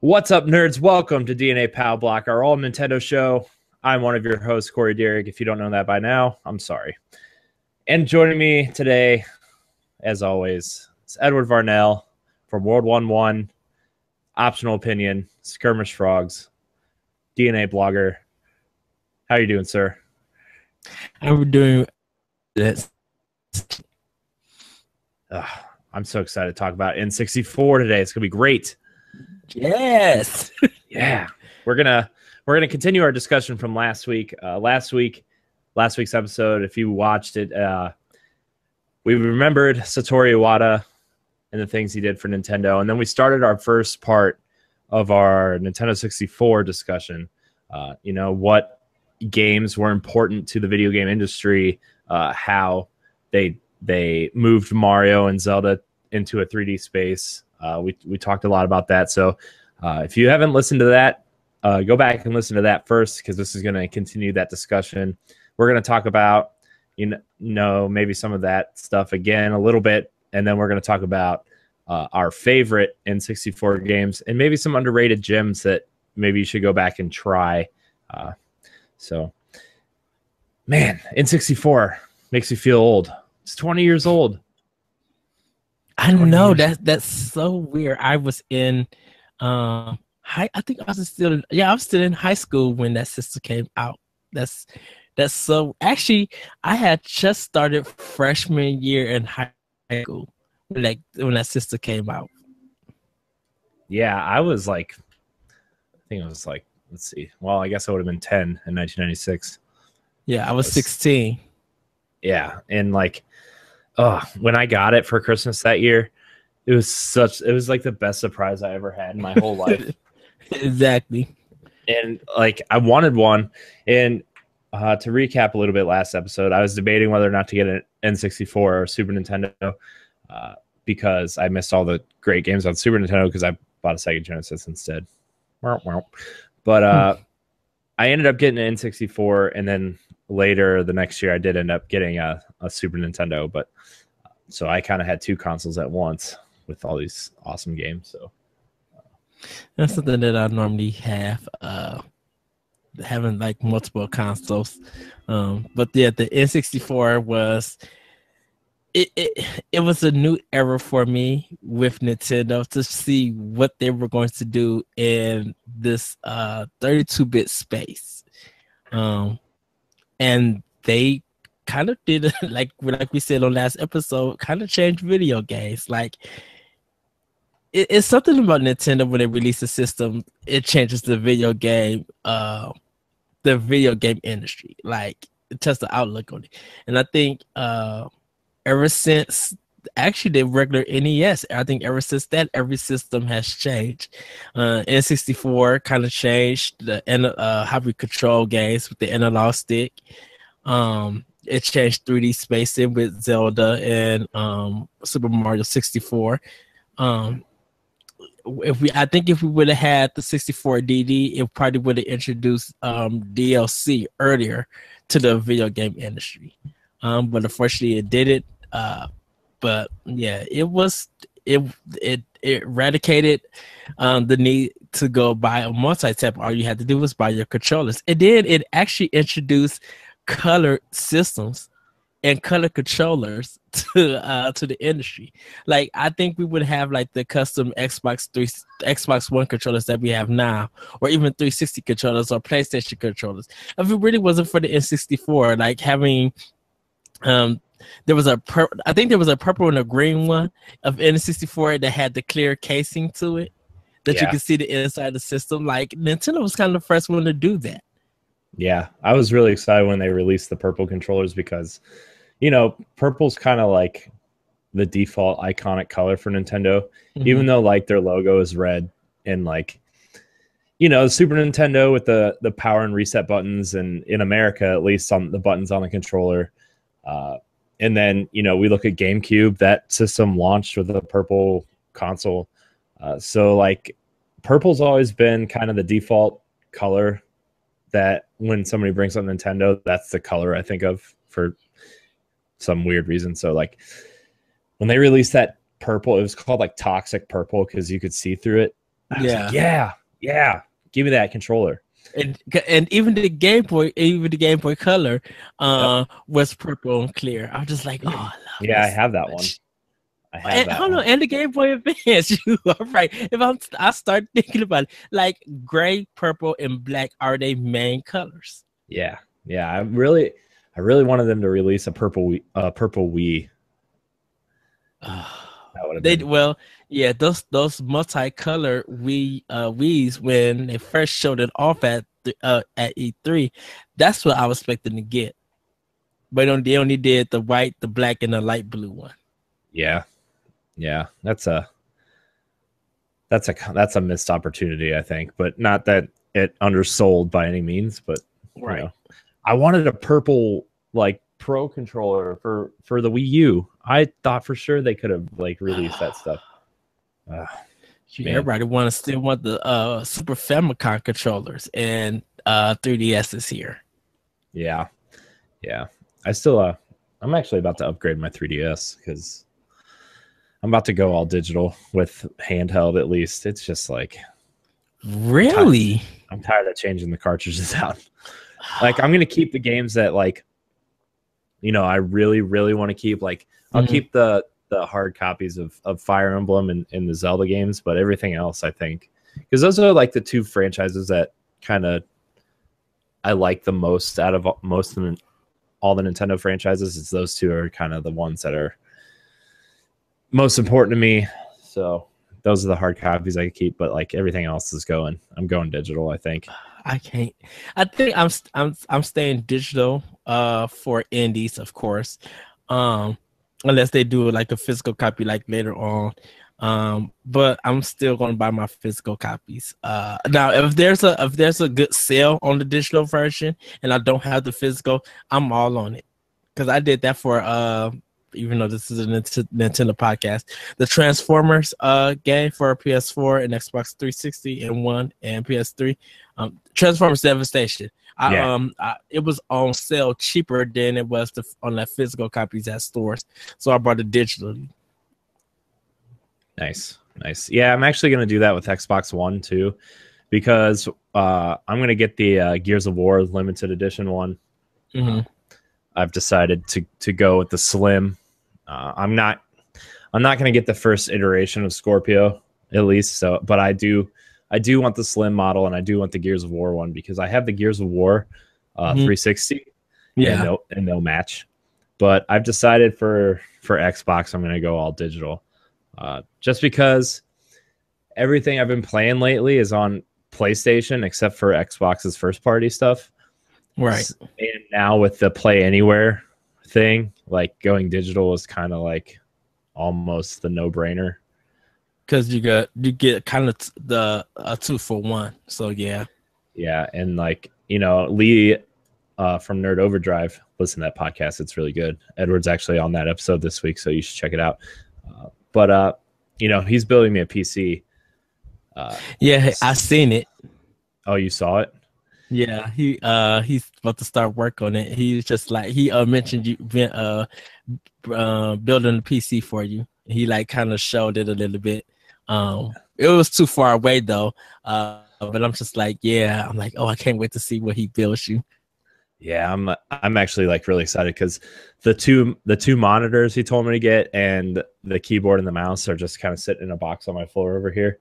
What's up, nerds? Welcome to DNA Power Block, our all Nintendo show. I'm one of your hosts, Corey Derrick. If you don't know that by now, I'm sorry. And joining me today, as always, is Edward Varnell from World 1-1, Optional Opinion, Skirmish Frogs, DNA blogger. How are you doing, sir? I'm doing this. I'm so excited to talk about N64 today. It's gonna be great. Yes. Yeah. We're gonna continue our discussion from last week. Last week's episode, if you watched it, we remembered Satoru Iwata and the things he did for Nintendo, and then we started our first part of our Nintendo 64 discussion. What games were important to the video game industry, how they moved Mario and Zelda into a 3D space. We talked a lot about that. So if you haven't listened to that, go back and listen to that first, because this is going to continue that discussion. We're going to talk about, maybe some of that stuff again a little bit, and then we're going to talk about our favorite N64 games and maybe some underrated gems that maybe you should go back and try. Man, N64 makes me feel old. It's 20 years old. I know that's so weird. I was in I think I was still in high school when that system came out. That's so actually I had just started freshman year in high school when that system came out. Yeah, I was like, let's see. Well, I guess I would have been 10 in 1996. Yeah, I was 16. Yeah, and when I got it for Christmas that year, it was like the best surprise I ever had in my whole life. Exactly. And I wanted one. And to recap a little bit, last episode, I was debating whether or not to get an N64 or Super Nintendo because I missed all the great games on Super Nintendo because I bought a Sega Genesis instead. But I ended up getting an N64, and then later the next year I did end up getting a Super Nintendo. But so I kind of had two consoles at once with all these awesome games. So that's something that I normally have, having multiple consoles. But yeah, the N64 was it was a new era for me with Nintendo to see what they were going to do in this 32-bit space. And they kind of did like we said on last episode, kind of changed video games. It's something about Nintendo when they release a system, it changes the video game industry. It touched the outlook on it. And I think ever since actually the regular NES, I think ever since that, every system has changed. N64 kind of changed how we control games with the analog stick. It changed 3D spacing with Zelda and Super Mario 64. I think if we would have had the 64 DD, it probably would have introduced DLC earlier to the video game industry. But unfortunately, it didn't. But yeah, it eradicated the need to go buy a multi-tap. All you had to do was buy your controllers. And then it actually introduced colored systems and color controllers to the industry. I think we would have the custom Xbox One controllers that we have now, or even 360 controllers or PlayStation controllers. If it really wasn't for the N64, having there was I think there was a purple and a green one of N64 that had the clear casing to it that you could see the inside of the system. Nintendo was kind of the first one to do that. Yeah, I was really excited when they released the purple controllers because, purple's kind of the default iconic color for Nintendo, even though their logo is red and the Super Nintendo with the power and reset buttons, and in America, at least on the buttons on the controller, And then, we look at GameCube. That system launched with a purple console. So like purple's always been kind of the default color that when somebody brings up Nintendo, that's the color I think of for some weird reason. So like when they released that purple, it was called like toxic purple because you could see through it. I was like, yeah, give me that controller. And even the Game Boy Color was purple and clear. I was just like, oh, I love this I have that one. I don't know, and the Game Boy Advance. You are right. I start thinking about it, like gray, purple, and black are their main colors. Yeah. I really wanted them to release a purple Wii. Those multicolored Wii's when they first showed it off at E3, that's what I was expecting to get. But they only did the white, the black, and the light blue one. Yeah. That's a missed opportunity, I think, but not that it undersold by any means. But right, I wanted a purple like Pro controller for the Wii U. I thought for sure they could have like released that stuff. Everybody still want the Super Famicom controllers, and 3DS is here. Yeah. I still I'm actually about to upgrade my 3DS because I'm about to go all digital with handheld. At least it's just like really. I'm tired of changing the cartridges out. Like I'm gonna keep the games that like I really want to keep. Like I'll keep the hard copies of Fire Emblem and the Zelda games, but everything else I think because those are like the two franchises that kind of I like the most out of all the Nintendo franchises. It's those two are kind of the ones that are most important to me. So those are the hard copies I keep, but like everything else is I'm going digital. I think I can't. I think I'm staying digital for indies, of course, unless they do like a physical copy like later on. But I'm still going to buy my physical copies. Now, if there's a good sale on the digital version and I don't have the physical, I'm all on it because I did that for even though this is a Nintendo podcast, the Transformers game for PS4 and Xbox 360 and One and PS3, Transformers Devastation. It was on sale cheaper than it was on that physical copies at stores, so I bought it digitally. Nice. Yeah, I'm actually going to do that with Xbox One too, because I'm going to get the Gears of War limited edition one. I've decided to go with the Slim. I'm not going to get the first iteration of Scorpio at least. So, but I do want the Slim model and I do want the Gears of War one because I have the Gears of War 360. Yeah, and no match. But I've decided for Xbox I'm going to go all digital. Just because everything I've been playing lately is on PlayStation except for Xbox's first party stuff. Right. And now with the Play Anywhere thing, like going digital is kind of like almost the no-brainer. Because you get kind of the 2-for-1. So yeah. Yeah, and like Lee from Nerd Overdrive, listen to that podcast. It's really good. Edward's actually on that episode this week, so you should check it out. But he's building me a PC. Yeah, I seen it. Oh, you saw it? Yeah, he's about to start work on it. He's just like he mentioned you building a PC for you. He like kind of showed it a little bit. It was too far away though. But I'm just like, yeah. I'm like, oh, I can't wait to see what he builds you. Yeah, I'm actually like really excited because the two monitors he told me to get and the keyboard and the mouse are just kind of sitting in a box on my floor over here.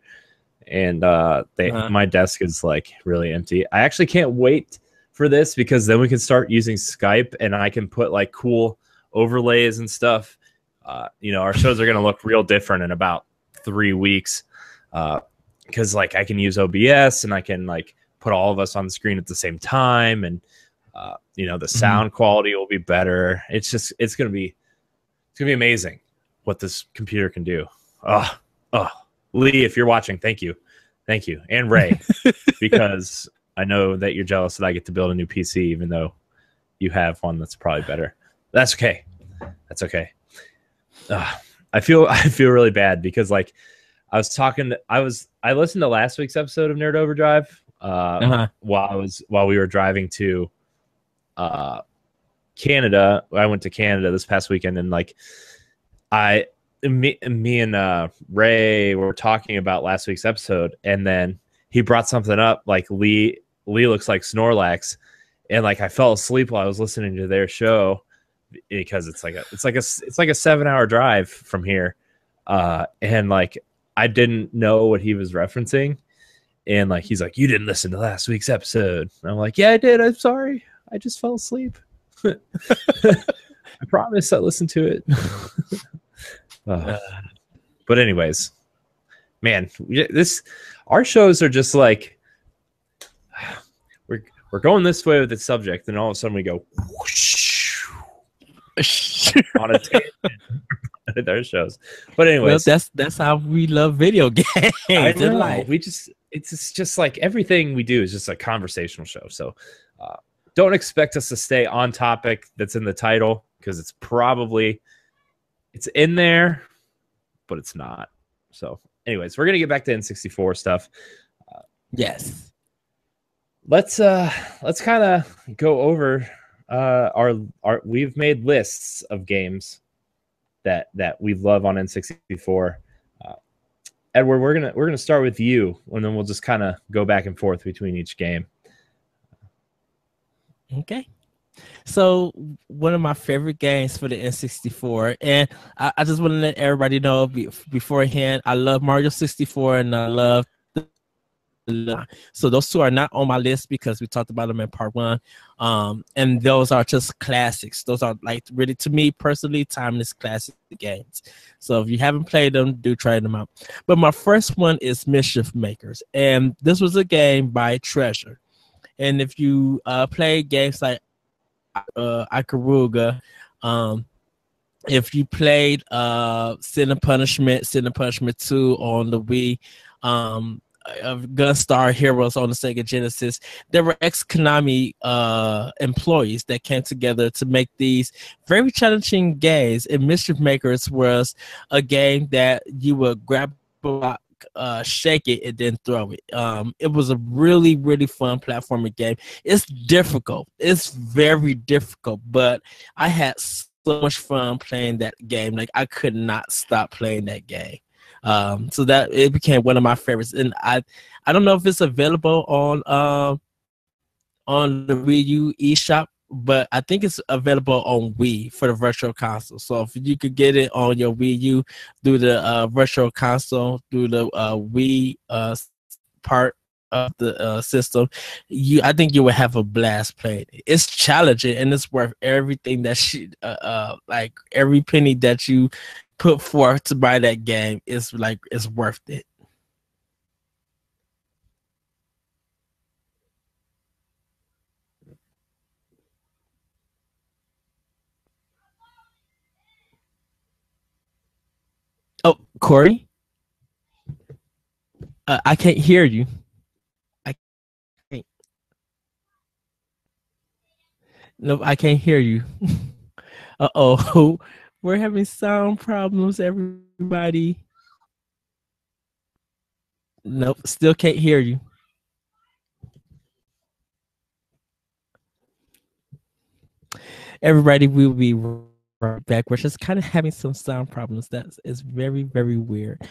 And my desk is like really empty. I actually can't wait for this because then we can start using Skype and I can put like cool overlays and stuff. Our shows are going to look real different in about 3 weeks because like I can use OBS and I can like put all of us on the screen at the same time. And, the sound quality will be better. It's going to be amazing what this computer can do. Lee, if you're watching, thank you. And Ray, because I know that you're jealous that I get to build a new PC, even though you have one that's probably better. That's okay. That's okay. I feel really bad because like I listened to last week's episode of Nerd Overdrive while we were driving to Canada. I went to Canada this past weekend, and like me and Ray were talking about last week's episode, and then he brought something up like Lee looks like Snorlax, and like I fell asleep while I was listening to their show because it's like a 7-hour drive from here, and like I didn't know what he was referencing, and like he's like, you didn't listen to last week's episode, and I'm like, yeah, I did. I'm sorry, I just fell asleep. I promise I listened to it. But anyways, man, our shows are just like we're going this way with the subject, and all of a sudden we go whoosh, on a tangent with our shows. But anyways, well, that's how we love video games. I know. It's just like everything we do is just a conversational show. So don't expect us to stay on topic that's in the title, because it's in there, but it's not. So anyways, we're going to get back to N64 stuff. Yes. Let's kind of go over our we've made lists of games that we love on N64. Edward, we're gonna start with you, and then we'll just kind of go back and forth between each game. Okay. So one of my favorite games for the N64, and I just want to let everybody know beforehand, I love Mario 64 and I love so those two are not on my list because we talked about them in part one, and those are just classics. Those are like really, to me personally, timeless classic games. So if you haven't played them, do try them out. But my first one is Mischief Makers, and this was a game by Treasure. And if you play games like Ikaruga, if you played Sin and Punishment 2 on the Wii, of Gunstar Heroes on the Sega Genesis, there were ex-Konami employees that came together to make these very challenging games. And Mischief Makers was a game that you would grab a block, shake it, and then throw it. It was a really, really fun platforming game. It's difficult. It's very difficult, but I had so much fun playing that game. Like, I could not stop playing that game. So that it became one of my favorites, and I don't know if it's available on the Wii U eShop, but I think it's available on Wii for the Virtual Console. So if you could get it on your Wii U through the Virtual Console, through the Wii part of the system, I think you would have a blast playing it. It's challenging, and it's worth everything that like every penny that you put forth to buy that game. It's worth it. Oh, Corey, I can't hear you. I can't. No, I can't hear you. Uh-oh. We're having sound problems, everybody. Nope, still can't hear you. Everybody, we'll be right back. We're just kind of having some sound problems. That is very, very weird.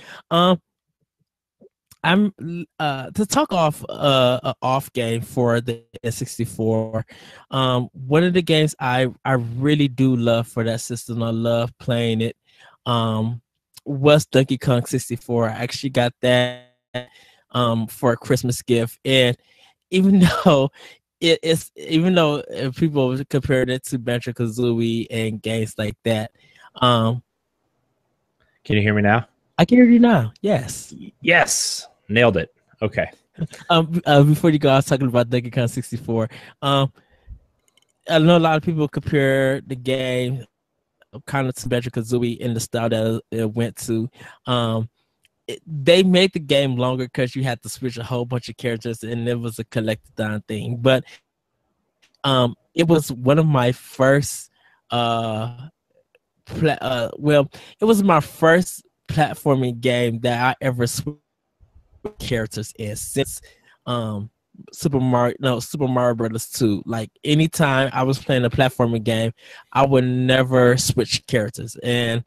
I'm to talk off an off game for the N64. One of the games I really do love for that system, I love playing it, was Donkey Kong 64. I actually got that for a Christmas gift, and even though people compared it to Banjo-Kazooie and games like that, can you hear me now? I can hear you now. Yes. Yes. Nailed it. Okay. Before you go, I was talking about Donkey Kong 64. I know a lot of people compare the game kind of to Banjo-Kazooie in the style that it went to. They made the game longer because you had to switch a whole bunch of characters, and it was a collectathon thing. But it was one of my first well, it was my first platforming game that I ever switched characters in since Super Mario Brothers 2. Like anytime I was playing a platforming game, I would never switch characters. And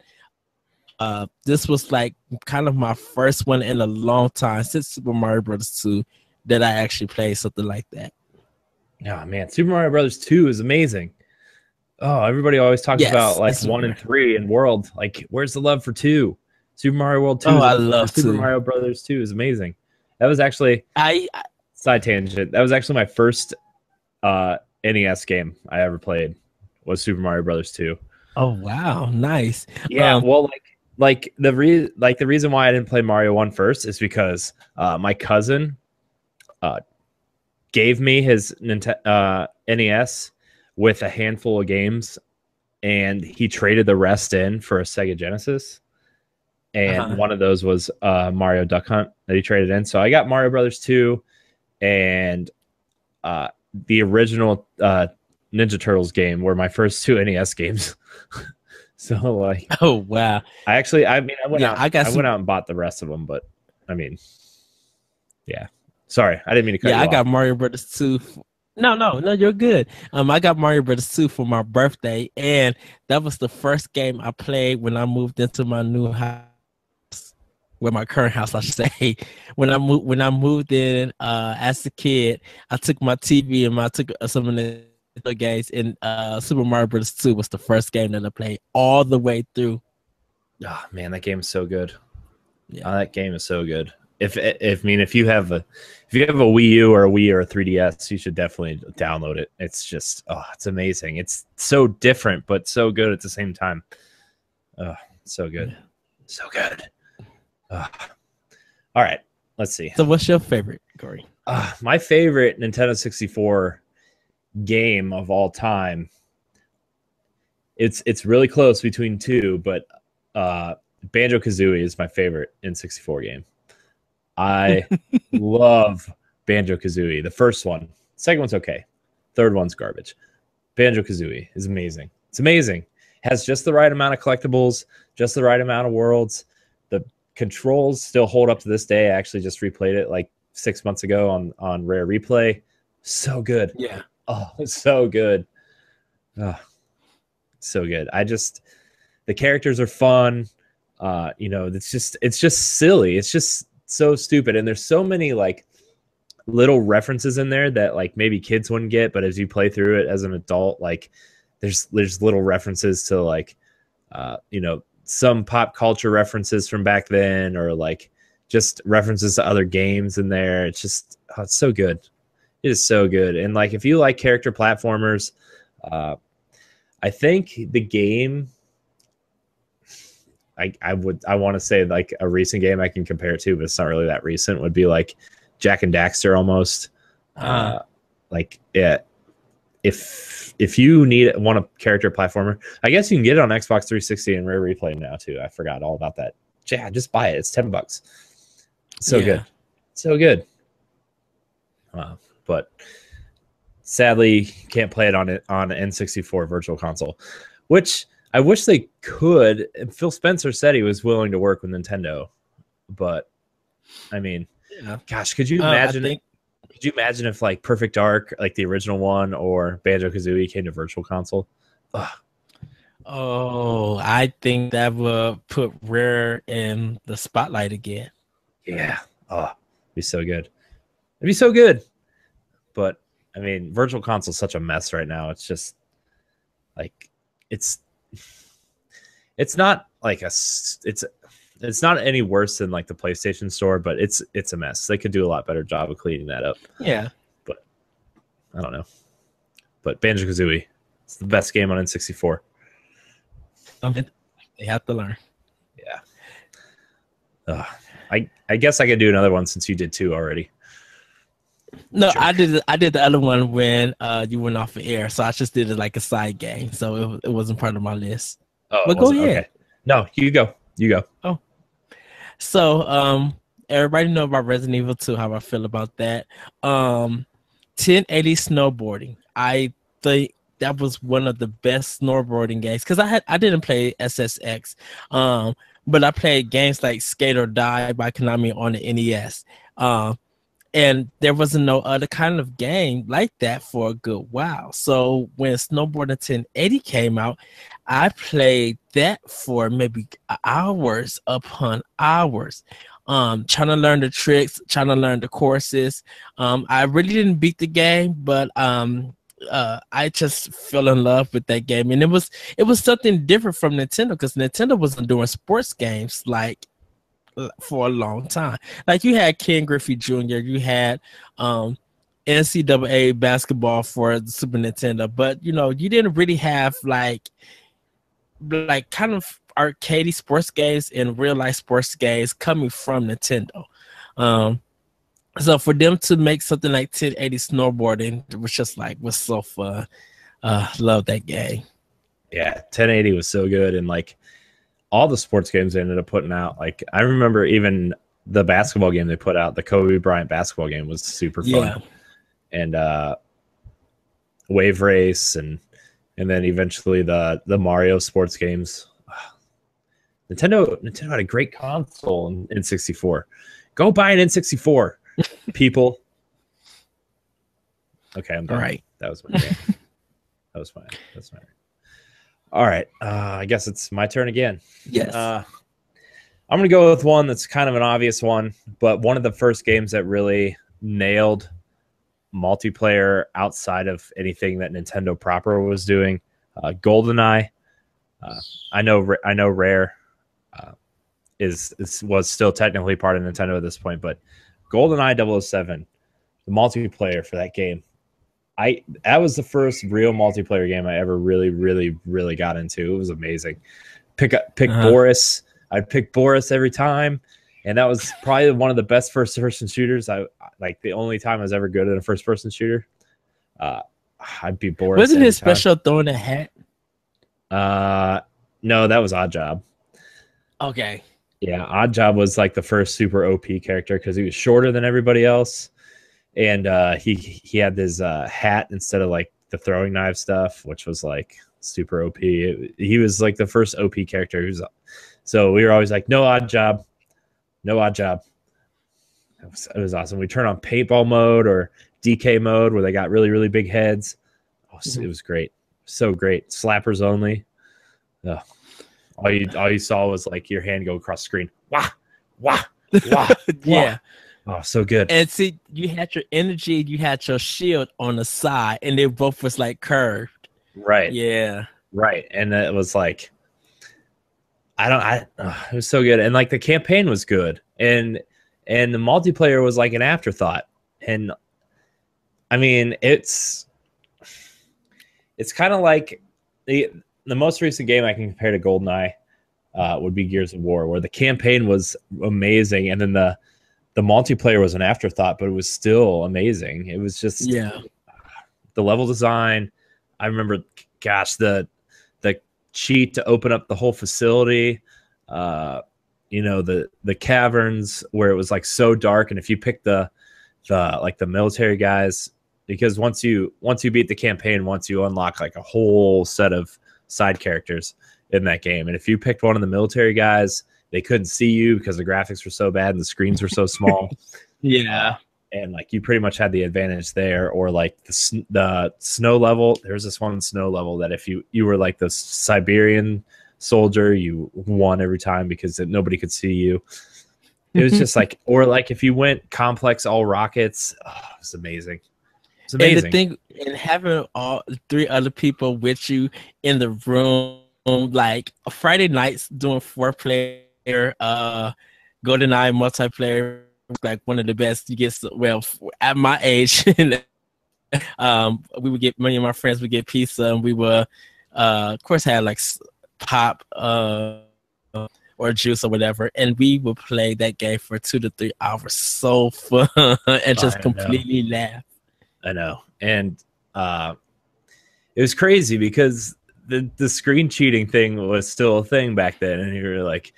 this was like kind of my first one in a long time since Super Mario Brothers 2 that I actually played something like that. Oh man, Super Mario Brothers 2 is amazing. Oh, everybody always talks about like 1 and 3 in World. Like, where's the love for 2? Super Mario World 2 I love Super 2. Mario Brothers 2 is amazing. That was actually side tangent. That was actually my first NES game I ever played was Super Mario Brothers 2. Oh wow, nice. Yeah, well, like the reason why I didn't play Mario 1 first is because my cousin gave me his NES with a handful of games, and he traded the rest in for a Sega Genesis. And one of those was Mario Duck Hunt that he traded in. So I got Mario Brothers 2 and the original Ninja Turtles game were my first 2 NES games. So like, oh wow! I went out and bought the rest of them, but I mean, yeah. Sorry, I didn't mean to cut you off. I got Mario Brothers 2. No, you're good. I got Mario Brothers 2 for my birthday, and that was the first game I played when I moved into my new house. Well, my current house, I should say. When I moved in as a kid, I took my TV and I took some of the games, and Super Mario Bros. 2 was the first game that I played all the way through. Oh man, that game is so good. Yeah, that game is so good. If you have a Wii U or a Wii or a 3DS, you should definitely download it. It's just it's amazing. It's so different but so good at the same time. So good, so good. All right, let's see. So, what's your favorite, Corey? My favorite Nintendo 64 game of all time. It's really close between two, but Banjo-Kazooie is my favorite N64 game. I love Banjo-Kazooie. The first one. Second one's okay. Third one's garbage. Banjo-Kazooie is amazing. It's amazing. Has just the right amount of collectibles, just the right amount of worlds. The controls still hold up to this day. I actually just replayed it like 6 months ago on Rare Replay. So good. Yeah. Oh, it's so good. Oh, so good. The characters are fun. It's just silly. It's just so stupid. And there's so many like little references in there that like maybe kids wouldn't get, but as you play through it as an adult, like there's little references to like, some pop culture references from back then, or like just references to other games in there. It's just, it's so good. It is so good. And like, if you like character platformers, I think the game, I want to say like a recent game I can compare it to, but it's not really that recent, would be like Jak and Daxter almost. If you want a character platformer, I guess you can get it on Xbox 360 and Rare Replay now too. I forgot all about that. Yeah, just buy it. It's $10. So good. So good. But sadly can't play it on N64 Virtual Console, which I wish they could. Phil Spencer said he was willing to work with Nintendo, but I mean, gosh, could you imagine? Could you imagine if like Perfect Dark, like the original one, or Banjo-Kazooie came to Virtual Console? Ugh. Oh, I think that would put Rare in the spotlight again. Yeah. Oh, it'd be so good. It'd be so good. But I mean, Virtual Console is such a mess right now. It's just like it's not like it's not any worse than like the PlayStation Store, but it's a mess. They could do a lot better job of cleaning that up. Yeah. But I don't know. But Banjo-Kazooie, it's the best game on N64. They have to learn. Yeah. I guess I could do another one since you did two already. No, jerk. I did the other one when you went off the air, so I just did it like a side game, so it wasn't part of my list. Oh, but go ahead. Okay. No, you go. Oh, so everybody know about Resident Evil 2. How I feel about that. 1080 snowboarding. I think that was one of the best snowboarding games because I didn't play SSX, but I played games like Skate or Die by Konami on the NES. And there wasn't no other kind of game like that for a good while. So when Snowboarding 1080 came out, I played that for maybe hours upon hours, trying to learn the tricks, trying to learn the courses. I really didn't beat the game, but I just fell in love with that game, and it was something different from Nintendo because Nintendo wasn't doing sports games like for a long time. Like you had Ken Griffey Jr., you had NCAA basketball for the Super Nintendo, but you know, you didn't really have like kind of arcadey sports games and real life sports games coming from Nintendo. So for them to make something like 1080 snowboarding, it was just like was so fun. Love that game. Yeah, 1080 was so good, and like all the sports games they ended up putting out. Like I remember even the basketball game they put out, the Kobe Bryant basketball game was super fun. Yeah. And Wave Race and then eventually the Mario sports games. Nintendo had a great console in N64. Go buy an N64, people. Okay, I'm done. All right. That was my game. That was fine. That's fine. All right. I guess it's my turn again. Yes. I'm going to go with one that's kind of an obvious one, but one of the first games that really nailed multiplayer outside of anything that Nintendo proper was doing. GoldenEye. I know Rare was still technically part of Nintendo at this point, but GoldenEye 007, the multiplayer for that game. That was the first real multiplayer game I ever really got into. It was amazing. Pick Boris. I'd pick Boris every time, and that was probably one of the best first-person shooters. Like the only time I was ever good at a first-person shooter. I'd beat Boris. Wasn't his special throwing a hat? No, that was Odd Job. Okay. Yeah, Odd Job was like the first super OP character because he was shorter than everybody else. And he had this hat instead of like the throwing knife stuff, which was like super OP. He was like the first OP character. So we were always like, no Odd Job. It was awesome. We turn on paintball mode or DK mode where they got really big heads. It was great. So great. Slappers only. Ugh. All you saw was like your hand go across the screen. Wah, wah, wah. Yeah. Oh, so good. And see, you had your energy, you had your shield on the side, and they both was like curved. Right. Yeah. Right. And it was like, it was so good. And like the campaign was good. And the multiplayer was like an afterthought. And I mean, it's kind of like the most recent game I can compare to GoldenEye would be Gears of War, where the campaign was amazing. And then the multiplayer was an afterthought, but it was still amazing. It was just the level design. I remember, gosh, the cheat to open up the whole facility. The caverns where it was like so dark, and if you pick the military guys, because once you beat the campaign, once you unlock like a whole set of side characters in that game, and if you picked one of the military guys, they couldn't see you because the graphics were so bad and the screens were so small. Yeah. And like you pretty much had the advantage there. Or like the snow level. There was this one snow level that if you were like the Siberian soldier, you won every time because nobody could see you. It was just like, or like if you went complex all rockets, it was amazing. It's amazing. And the thing, and having all 3 other people with you in the room, like Friday nights doing 4-player GoldenEye multiplayer, like one of the best. You get at my age, we would get, many of my friends would get pizza, and we would of course have like pop or juice or whatever, and we would play that game for 2 to 3 hours. So fun. And just completely laugh. I know. And it was crazy because the screen cheating thing was still a thing back then, and you were like,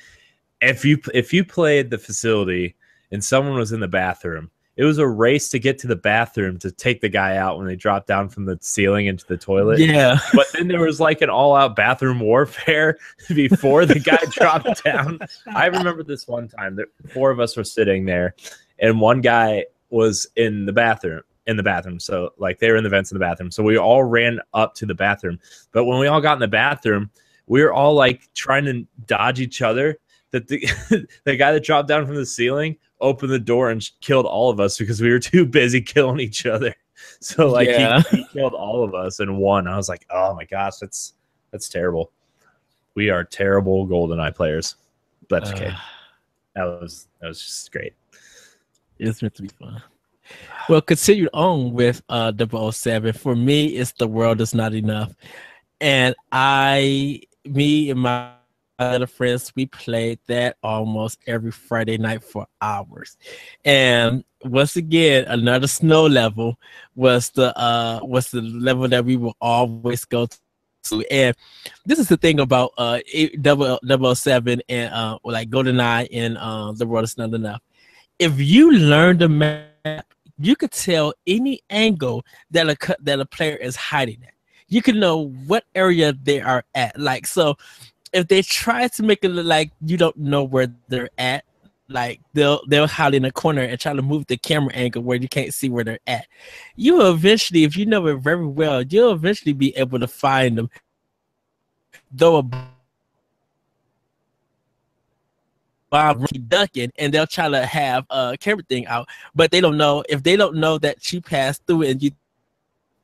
if you played the facility and someone was in the bathroom it was a race to get to the bathroom to take the guy out when they dropped down from the ceiling into the toilet. Yeah. But then there was like an all-out bathroom warfare before the guy dropped down. I remember this one time that 4 of us were sitting there, and one guy was in the bathroom. So like they were in the vents in the bathroom. So we all ran up to the bathroom. But when we all got in the bathroom, we were all like trying to dodge each other. That the the guy that dropped down from the ceiling opened the door and killed all of us because we were too busy killing each other. So like he killed all of us and won. I was like, oh my gosh, that's terrible. We are terrible GoldenEye players. But that's okay. That was just great. It's meant to be fun. Well, continued on with 007. For me, it's The World Is Not Enough. And me and my other friends, we played that almost every Friday night for hours. And once again, another snow level was the level that we will always go to. And this is the thing about 007 and like GoldenEye and The World Is Not Enough. If you learn the map, you could tell any angle that a player is hiding at. You can know what area they are at. Like, so if they try to make it look like you don't know where they're at, like they'll hide in a corner and try to move the camera angle where you can't see where they're at. You will eventually, if you know it very well, you'll eventually be able to find them. Though a bomb ducking, and they'll try to have a camera thing out, but they don't know. If they don't know that you passed through and you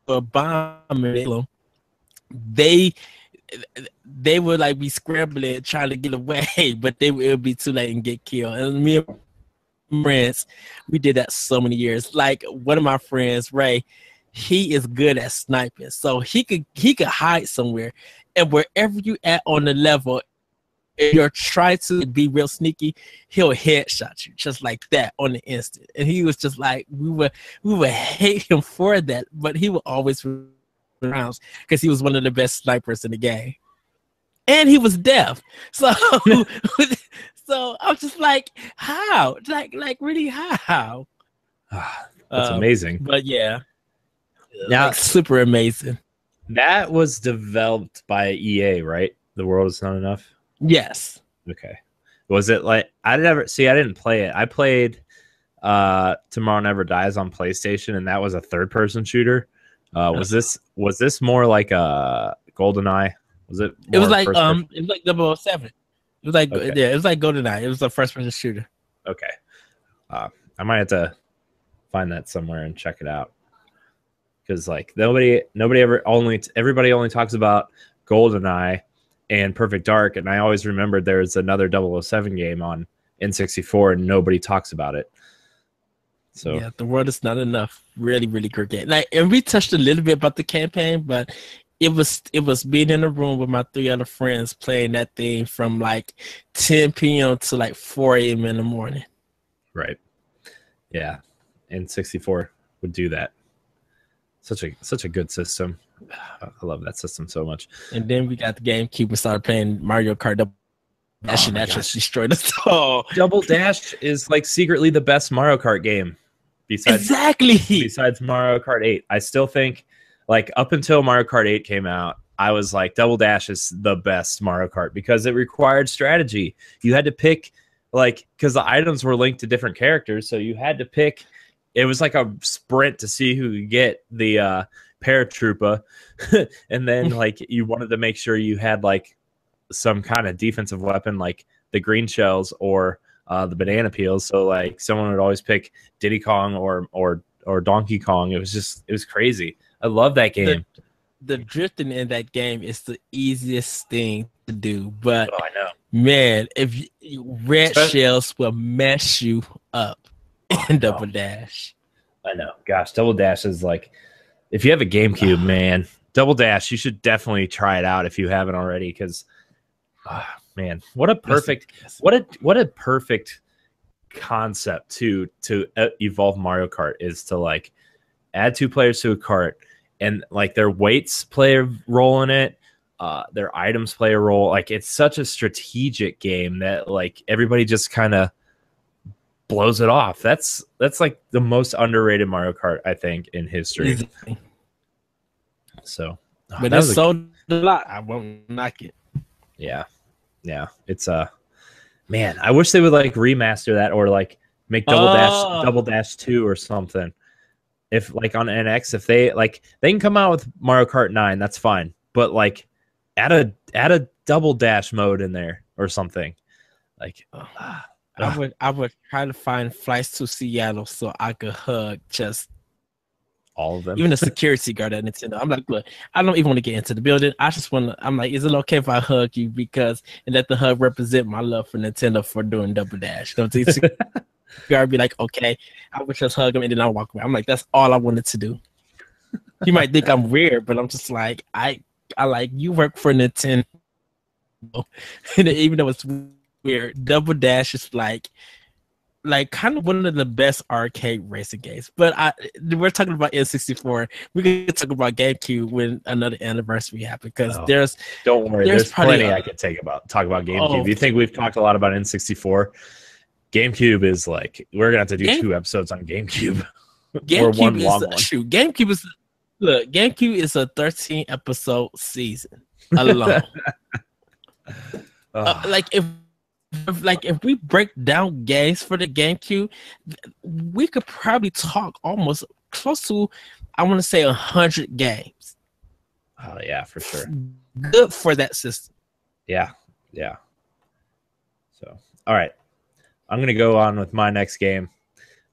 a bomb, they would like be scrambling trying to get away, but it would be too late and get killed. And me and my friends, we did that so many years. Like one of my friends, Ray, he is good at sniping, so he could hide somewhere, and wherever you at on the level, if you're trying to be real sneaky, he'll headshot you just like that on the instant. And he was just like, we would hate him for that, but he would always rounds because he was one of the best snipers in the game, and he was deaf. So, so I'm just like, how? Like really, how? That's amazing. But yeah, now like, super amazing. That was developed by EA, right? The World Is Not Enough. Yes. Okay. Was it like I didn't play it. I played Tomorrow Never Dies on PlayStation, and that was a third-person shooter. Was this more like a GoldenEye? Was it? It was like 007. It was like it was like GoldenEye. It was a first-person shooter. Okay. I might have to find that somewhere and check it out, because like everybody only talks about GoldenEye and Perfect Dark, and I always remembered there's another 007 game on N64 and nobody talks about it. So yeah, The World Is Not Enough. Really, really great game. Like, and we touched a little bit about the campaign, but it was being in a room with my 3 other friends playing that thing from like 10 p.m. to like 4 a.m. in the morning. Right. Yeah. N64 would do that. Such a good system. I love that system so much. And then we got the GameCube and started playing Mario Kart Double Dash, and that just destroyed us all. Double Dash is like secretly the best Mario Kart game. Besides Mario Kart 8. I still think, like, up until Mario Kart 8 came out, I was like, Double Dash is the best Mario Kart because it required strategy. You had to pick, like, because the items were linked to different characters, so you had to pick. It was like a sprint to see who could get the paratrooper, and then like you wanted to make sure you had like some kind of defensive weapon, like the green shells or the banana peels. So like someone would always pick Diddy Kong or Donkey Kong. It was crazy. I love that game. The drifting in that game is the easiest thing to do, but I know, man, if red shells will mess you up in Double Dash. I know. Gosh, Double Dash is like, if you have a GameCube, man, Double Dash, you should definitely try it out if you haven't already, because man, what a perfect concept to evolve Mario Kart is to like add 2 players to a cart, and like their weights play a role in it, their items play a role. Like, it's such a strategic game that like everybody just kind of blows it off. That's like the most underrated Mario Kart, I think, in history. Easily. So, but it's sold a lot. I won't knock it. Yeah. It's man, I wish they would like remaster that or like make Double Dash 2 or something. If like on NX, if they can come out with Mario Kart 9, that's fine. But like add a Double Dash mode in there or something. Like I would try to find flights to Seattle so I could hug just all of them. Even the security guard at Nintendo. I'm like, look, I don't even want to get into the building. I just want to, I'm like, is it okay if I hug you? Because, and let the hug represent my love for Nintendo for doing Double Dash. Don't the security guard be like, okay, I would just hug him and then I'll walk away. I'm like, that's all I wanted to do. You might think I'm weird, but I'm just like, I like, you work for Nintendo. And even though it's weird, Double Dash is like kind of one of the best arcade racing games. But we're talking about N64. We could talk about GameCube when another anniversary happens because don't worry, there's plenty I could talk about GameCube. Oh, You think we've talked a lot about N64? GameCube is like, we're gonna have to do 2 episodes on GameCube. GameCube is a 13 episode season alone. If we break down games for the GameCube, we could probably talk almost close to, I want to say, 100 games. Oh yeah, for sure. Good for that system. Yeah. So, all right, I'm gonna go on with my next game.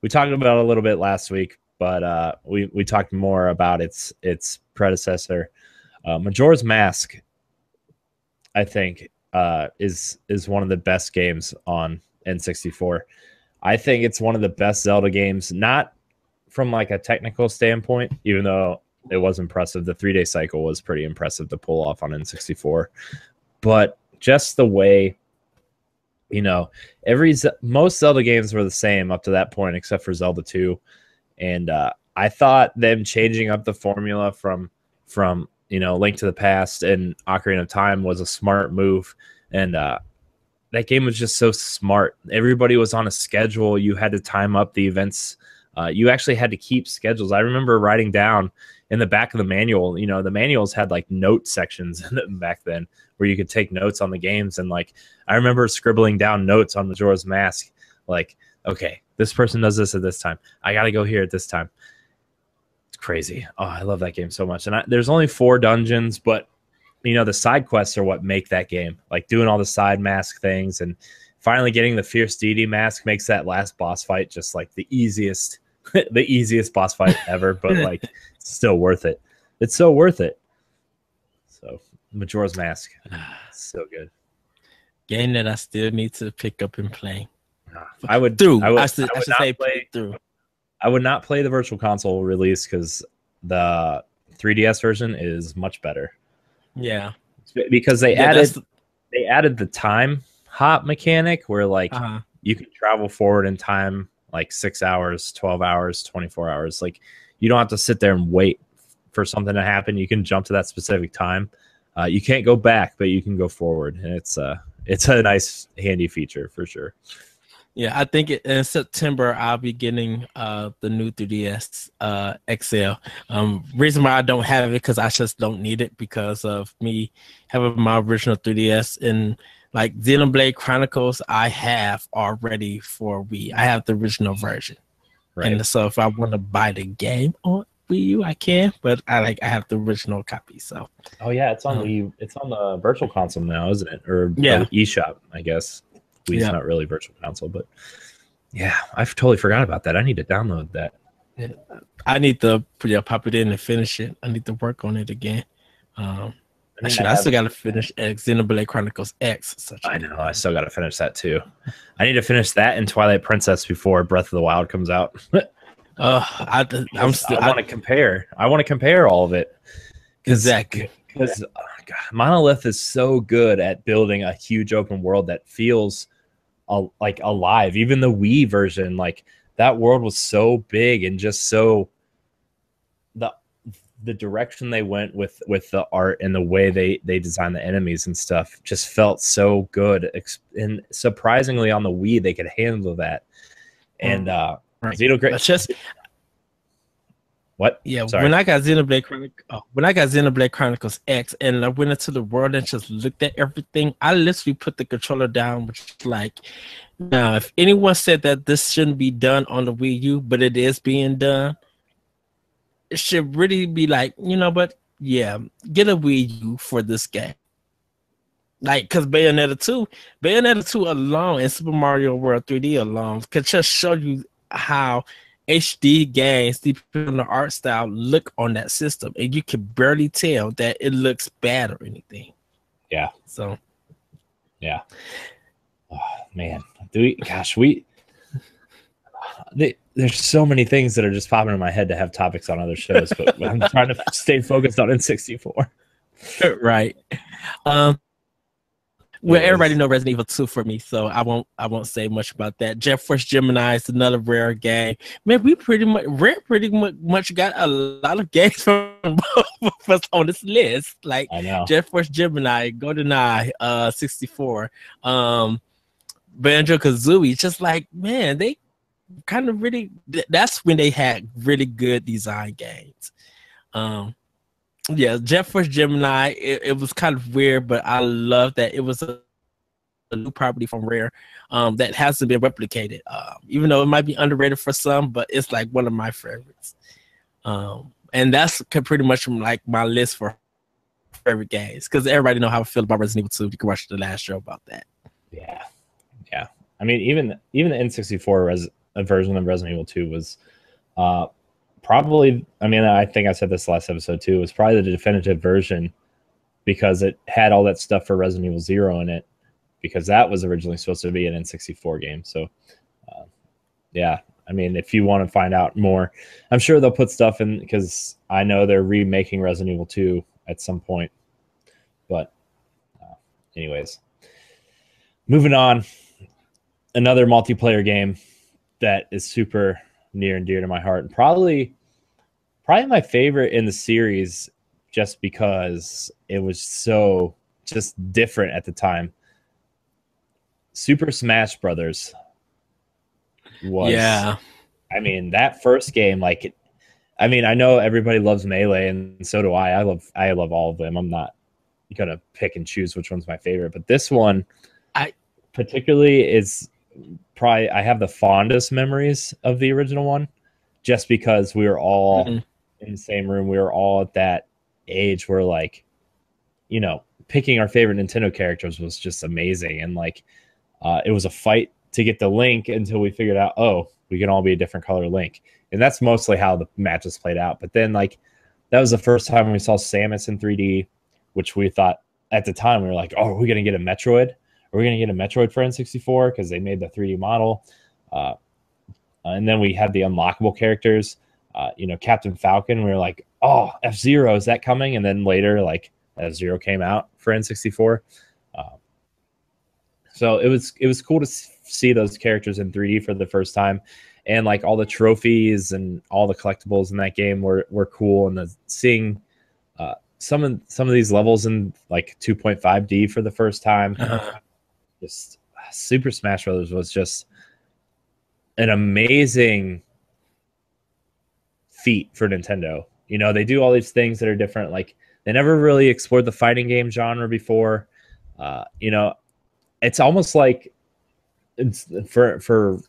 We talked about it a little bit last week, but we talked more about its predecessor, Majora's Mask. I think is one of the best games on N64. I think it's one of the best Zelda games, not from like a technical standpoint, even though it was impressive. The 3-day cycle was pretty impressive to pull off on N64, but just the way, most Zelda games were the same up to that point, except for Zelda 2. And I thought them changing up the formula from Link to the Past and Ocarina of Time was a smart move. And that game was just so smart. Everybody was on a schedule. You had to time up the events. You actually had to keep schedules. I remember writing down in the back of the manual, the manuals had like note sections in them back then where you could take notes on the games. And like, I remember scribbling down notes on Majora's Mask. Like, okay, this person does this at this time. I got to go here at this time. Crazy. Oh, I love that game so much. And there's only 4 dungeons, but the side quests are what make that game. Like doing all the side mask things and finally getting the Fierce Deity mask makes that last boss fight just like the easiest boss fight ever, but like it's still worth it. It's so worth it. So Majora's Mask, so good. Game that I still need to pick up and play. I would not play the Virtual Console release because the 3DS version is much better. Yeah, because they added the time hop mechanic where like you can travel forward in time like 6 hours, 12 hours, 24 hours. Like you don't have to sit there and wait for something to happen. You can jump to that specific time. You can't go back, but you can go forward, and it's a nice handy feature for sure. Yeah, I think in September I'll be getting the new 3DS XL. Reason why I don't have it because I just don't need it because of me having my original 3DS and like Xenoblade Chronicles I have already for Wii. I have the original version, right? And so if I want to buy the game on Wii U, I can, but I have the original copy. So it's on Wii. It's on the Virtual Console now, isn't it? Or eShop, I guess. Wii's not really Virtual Console, but yeah, I've totally forgot about that. I need to download that. Yeah, I need to pop it in and finish it. I need to work on it again. I still got to finish Xenoblade Chronicles X. I know. I still got to finish that too. I need to finish that and Twilight Princess before Breath of the Wild comes out. I want to compare. I want to compare all of it. Exactly. Because Monolith is so good at building a huge open world that feels like alive. Even the Wii version, like that world was so big and just so the direction they went with the art and the way they designed the enemies and stuff just felt so good. And surprisingly on the Wii, they could handle that. And right. Xenoblade. Just What? yeah, Sorry. when I got Xenoblade Chronicles X, and I went into the world and just looked at everything, I literally put the controller down, which is like, now if anyone said that this shouldn't be done on the Wii U, but it is being done, it should really be like, but yeah, get a Wii U for this game. Like, because Bayonetta 2 alone and Super Mario World 3D alone could just show you how HD games, depending on the art style, look on that system. And you can barely tell that it looks bad or anything. Yeah. So, yeah. Oh, man. There's so many things that are just popping in my head to have topics on other shows, but I'm trying to stay focused on N64. Right. Well, everybody know Resident Evil 2 for me, so I won't say much about that. Jet Force Gemini is another Rare game. Man, we pretty much got a lot of games from both of us on this list. Like I know. Jet Force Gemini, GoldenEye, 64, Banjo Kazooie. Just like, man, they kind of really. That's when they had really good design games. Yeah, Jet Force Gemini, it was kind of weird, but I love that it was a new property from Rare that hasn't been replicated. Even though it might be underrated for some, but it's like one of my favorites. And that's pretty much like my list for favorite games, because everybody know how I feel about Resident Evil 2. You can watch the last show about that. Yeah. I mean, even the N64 version of Resident Evil 2 was probably, I mean, I think I said this last episode too, it was probably the definitive version because it had all that stuff for Resident Evil 0 in it, because that was originally supposed to be an N64 game. So, yeah, I mean, if you want to find out more, I'm sure they'll put stuff in, because I know they're remaking Resident Evil 2 at some point. But anyways, moving on, another multiplayer game that is super near and dear to my heart, and probably my favorite in the series, just because it was so just different at the time. Super Smash Brothers was, yeah. I mean, that first game, like, I mean, I know everybody loves Melee, and so do I. I love all of them. I'm not gonna pick and choose which one's my favorite, but this one, particularly is probably, I have the fondest memories of the original one, just because we were all in the same room. We were all at that age where, like, picking our favorite Nintendo characters was just amazing. And like, it was a fight to get the Link until we figured out, oh, we can all be a different color Link. And that's mostly how the matches played out. But then, like, that was the first time we saw Samus in 3D, which we thought at the time, we were like, oh, are we going to get a Metroid? Are we going to get a Metroid for N64? Because they made the 3D model. And then we had the unlockable characters, Captain Falcon. We were like, oh, F-Zero, is that coming? And then later, like, F-Zero came out for N64. So it was cool to see those characters in 3D for the first time. And like all the trophies and all the collectibles in that game were cool. And seeing some of these levels in like 2.5D for the first time. Just Super Smash Brothers was just an amazing feat for Nintendo. They do all these things that are different. Like, they never really explored the fighting game genre before. It's almost like it's for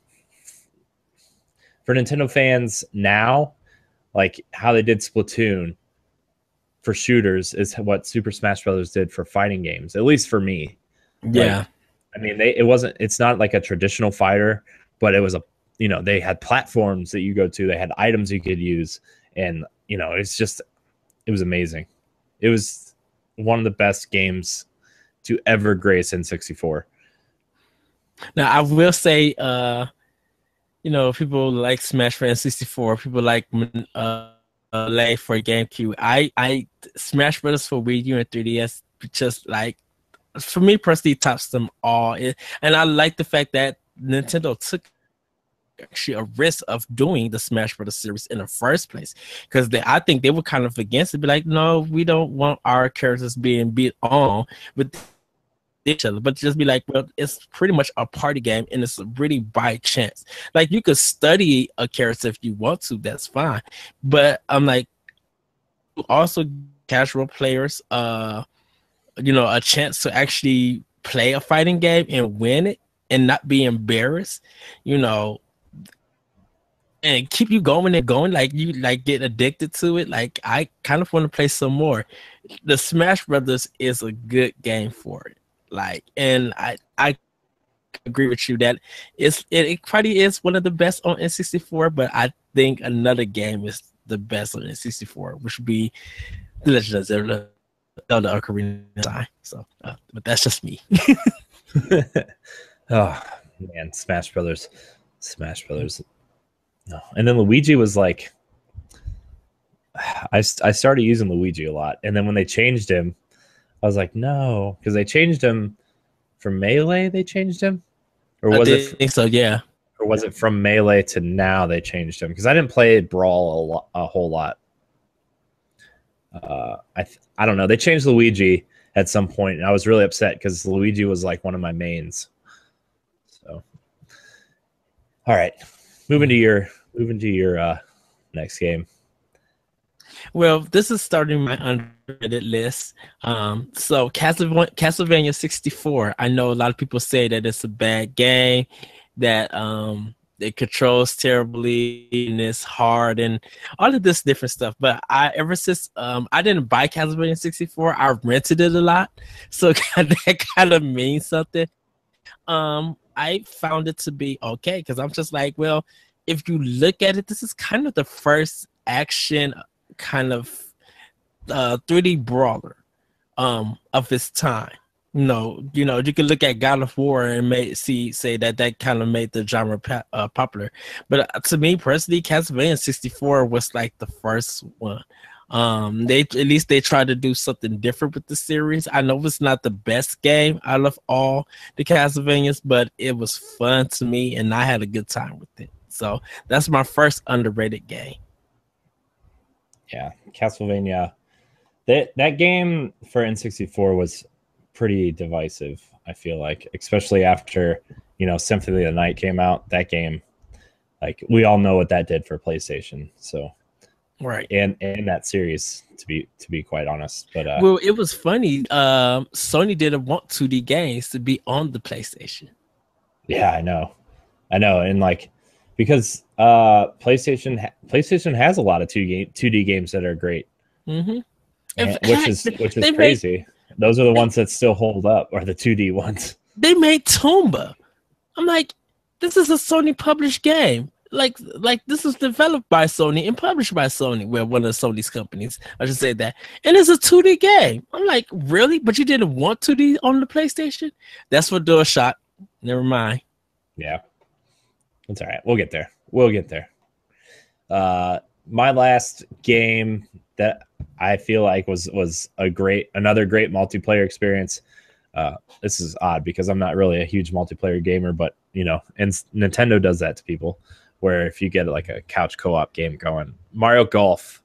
Nintendo fans now, like how they did Splatoon for shooters is what Super Smash Brothers did for fighting games, at least for me. Yeah. Like, I mean, it's not like a traditional fighter, but it was they had platforms that you go to, they had items you could use. And, it was amazing. It was one of the best games to ever grace N64. Now, I will say, people like Smash for N64, people like Melee for GameCube. I Smash Brothers for Wii U and 3DS, just like, for me personally, tops them all. And I like the fact that Nintendo took actually a risk of doing the Smash Brothers series in the first place, because I think they were kind of against it, be like, no, we don't want our characters being beat on with each other, but just be like, well, it's pretty much a party game, and it's really by chance. Like you could study a character if you want to, that's fine. But I'm like, also casual players, a chance to actually play a fighting game and win it and not be embarrassed, and keep you going and going, like you like get addicted to it. Like I kind of want to play some more. The Smash Brothers is a good game for it. Like, and I agree with you that it probably is one of the best on N64, but I think another game is the best on N64, which would be The Legend of Zelda Ocarina of Time. So, but that's just me. Oh man, Smash Brothers. No. And then Luigi was like, I started using Luigi a lot, and then when they changed him, I was like, no, because they changed him from Melee. They changed him, or was it? I think so, yeah. Or was it from Melee to now they changed him? Because I didn't play Brawl a whole lot. I don't know. They changed Luigi at some point, and I was really upset because Luigi was like one of my mains. So, all right, moving to your next game. Well, this is starting my underrated list. So Castlevania 64. I know a lot of people say that it's a bad game, that it controls terribly and it's hard and all of this different stuff. But ever since I didn't buy Castlevania 64, I rented it a lot, so that kind of means something. I found it to be okay because I'm just like, well, if you look at it, this is kind of the first action kind of 3D brawler of its time. You can look at God of War and say that kind of made the genre popular. But to me personally, Castlevania 64 was like the first one. They tried to do something different with the series. I know it's not the best game out of all the Castlevanias, but it was fun to me and I had a good time with it. So that's my first underrated game. Yeah, Castlevania. That game for N64 was pretty divisive, I feel like, especially after, Symphony of the Night came out. That game, like, we all know what that did for PlayStation. So, right. And that series, to be quite honest. But well, it was funny. Sony didn't want 2D games to be on the PlayStation. Yeah, I know. And like, because PlayStation has a lot of 2D games that are great. Mm-hmm. Which is crazy. Those are the ones that still hold up, are the 2D ones. They made Tomba. I'm like, this is a Sony published game. Like this was developed by Sony and published by Sony. Well, one of Sony's companies, I should say that. And it's a 2D game. I'm like, really? But you didn't want 2D on the PlayStation? That's for DualShock. Never mind. Yeah. It's all right. We'll get there. My last game that I feel like was another great multiplayer experience. This is odd because I'm not really a huge multiplayer gamer, but and Nintendo does that to people, where if you get like a couch co-op game going, Mario Golf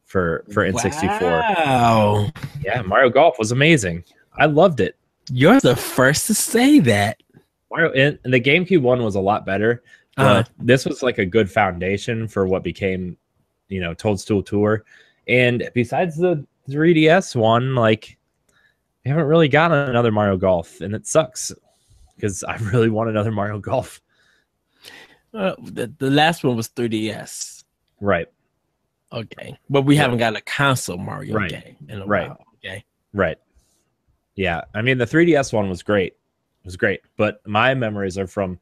for N64. Wow. Yeah, Mario Golf was amazing. I loved it. You're the first to say that. Mario and the GameCube one was a lot better, but this was like a good foundation for what became, Toadstool Tour. And besides the 3DS one, like, we haven't really gotten another Mario Golf, and it sucks because I really want another Mario Golf. The last one was 3DS. Right. Okay. But we haven't got a console Mario game in a while. Okay. Right. Yeah. I mean, the 3DS one was great. It was great. But my memories are from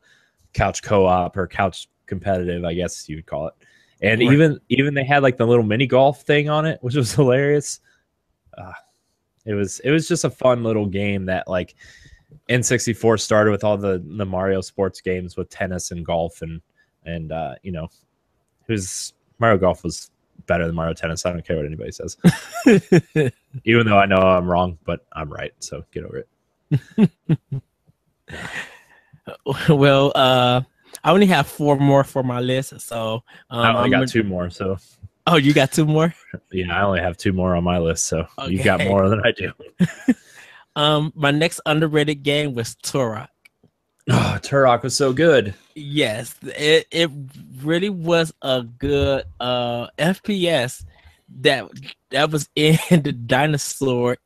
couch co-op or couch competitive, I guess you would call it. And even they had like the little mini golf thing on it, which was hilarious. It was just a fun little game that, like, N64 started with all the Mario sports games with tennis and golf and Mario Golf was better than Mario Tennis. I don't care what anybody says. Even though I know I'm wrong, but I'm right, so get over it. Well, I only have 4 more for my list, so I only got 2 more. So, oh, you got 2 more? Yeah, I only have 2 more on my list, so okay. You got more than I do. My next underrated game was Turok. Oh, Turok was so good. Yes, it really was a good FPS that was in the dinosaur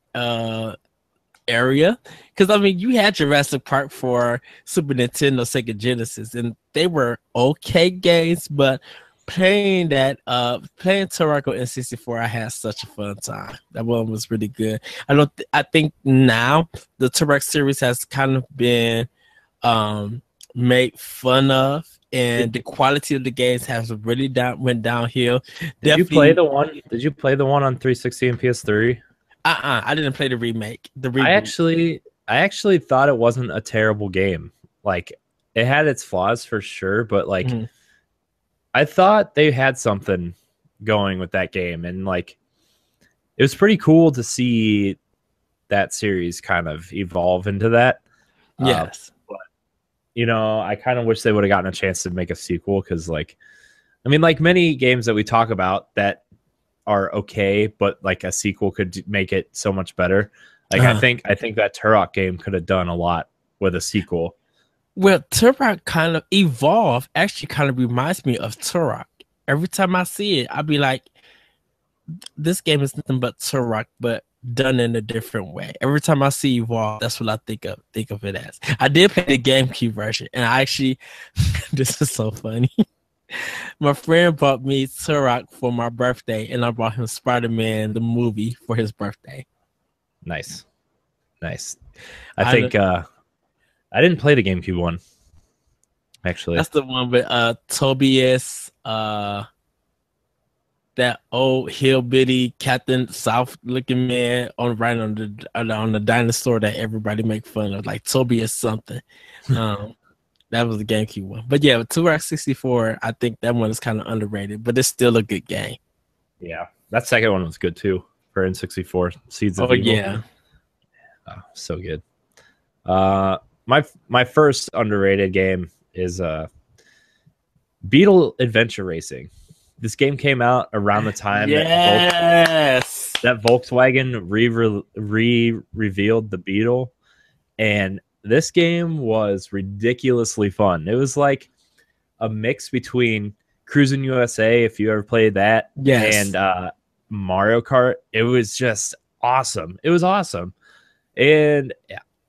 area. Because I mean, you had Jurassic Park for Super Nintendo, Sega Genesis, and they were okay games, but playing Turok on N64, I had such a fun time. That one was really good. I think now the Turok series has kind of been made fun of, and the quality of the games has really went downhill. Did you play the one? Did you play the one on 360 and PS3? I didn't play the remake. The reboot. I actually thought it wasn't a terrible game. Like, it had its flaws for sure, but like, I thought they had something going with that game, and like, it was pretty cool to see that series kind of evolve into that. Yes. But you know, I kind of wish they would have gotten a chance to make a sequel, because like, I mean, like many games that we talk about that are okay, but like a sequel could make it so much better. Like I think that Turok game could have done a lot with a sequel. Well, Turok kind of evolved. Actually, kind of reminds me of Turok. Every time I see it, I'll be like, "This game is nothing but Turok, but done in a different way." Every time I see Evolve, that's what I think of it as. I did play the GameCube version, and I actually, this is so funny. My friend bought me Turok for my birthday, and I bought him Spider-Man the movie for his birthday. Nice. I think I didn't play the GameCube one. Actually, that's the one with Tobias, that old hillbilly Captain South looking man on the dinosaur that everybody make fun of, like Tobias something. That was the GameCube one. But yeah, Turok 64, I think that one is kind of underrated, but it's still a good game. Yeah, that second one was good too for N64. Seeds of Evil. Yeah. Oh, so good. My first underrated game is Beetle Adventure Racing. This game came out around the time that Volkswagen revealed the Beetle, and this game was ridiculously fun. It was like a mix between Cruis'n USA, if you ever played that, and Mario Kart. It was just awesome. It was awesome. And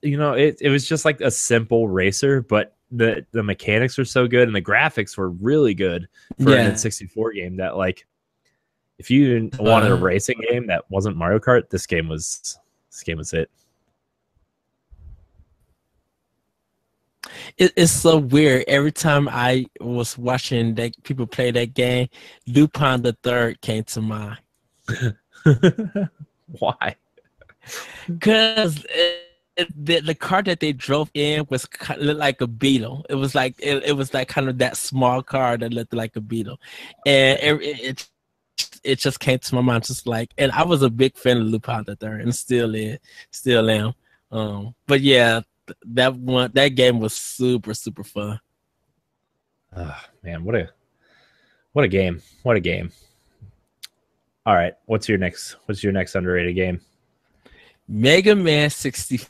you know, it was just like a simple racer, but the mechanics were so good and the graphics were really good for an N64 game that, like, if you wanted a racing game that wasn't Mario Kart, this game was it. It's so weird. Every time I was watching that people play that game, Lupin the Third came to mind. Why? Because the car that they drove in was looked like a Beetle. It was like it was like kind of that small car that looked like a Beetle, and it just came to my mind, just like. And I was a big fan of Lupin the Third, and still am. But yeah, that game was super fun. Oh, man, what a game! What a game! All right, what's your next underrated game? Mega Man 64.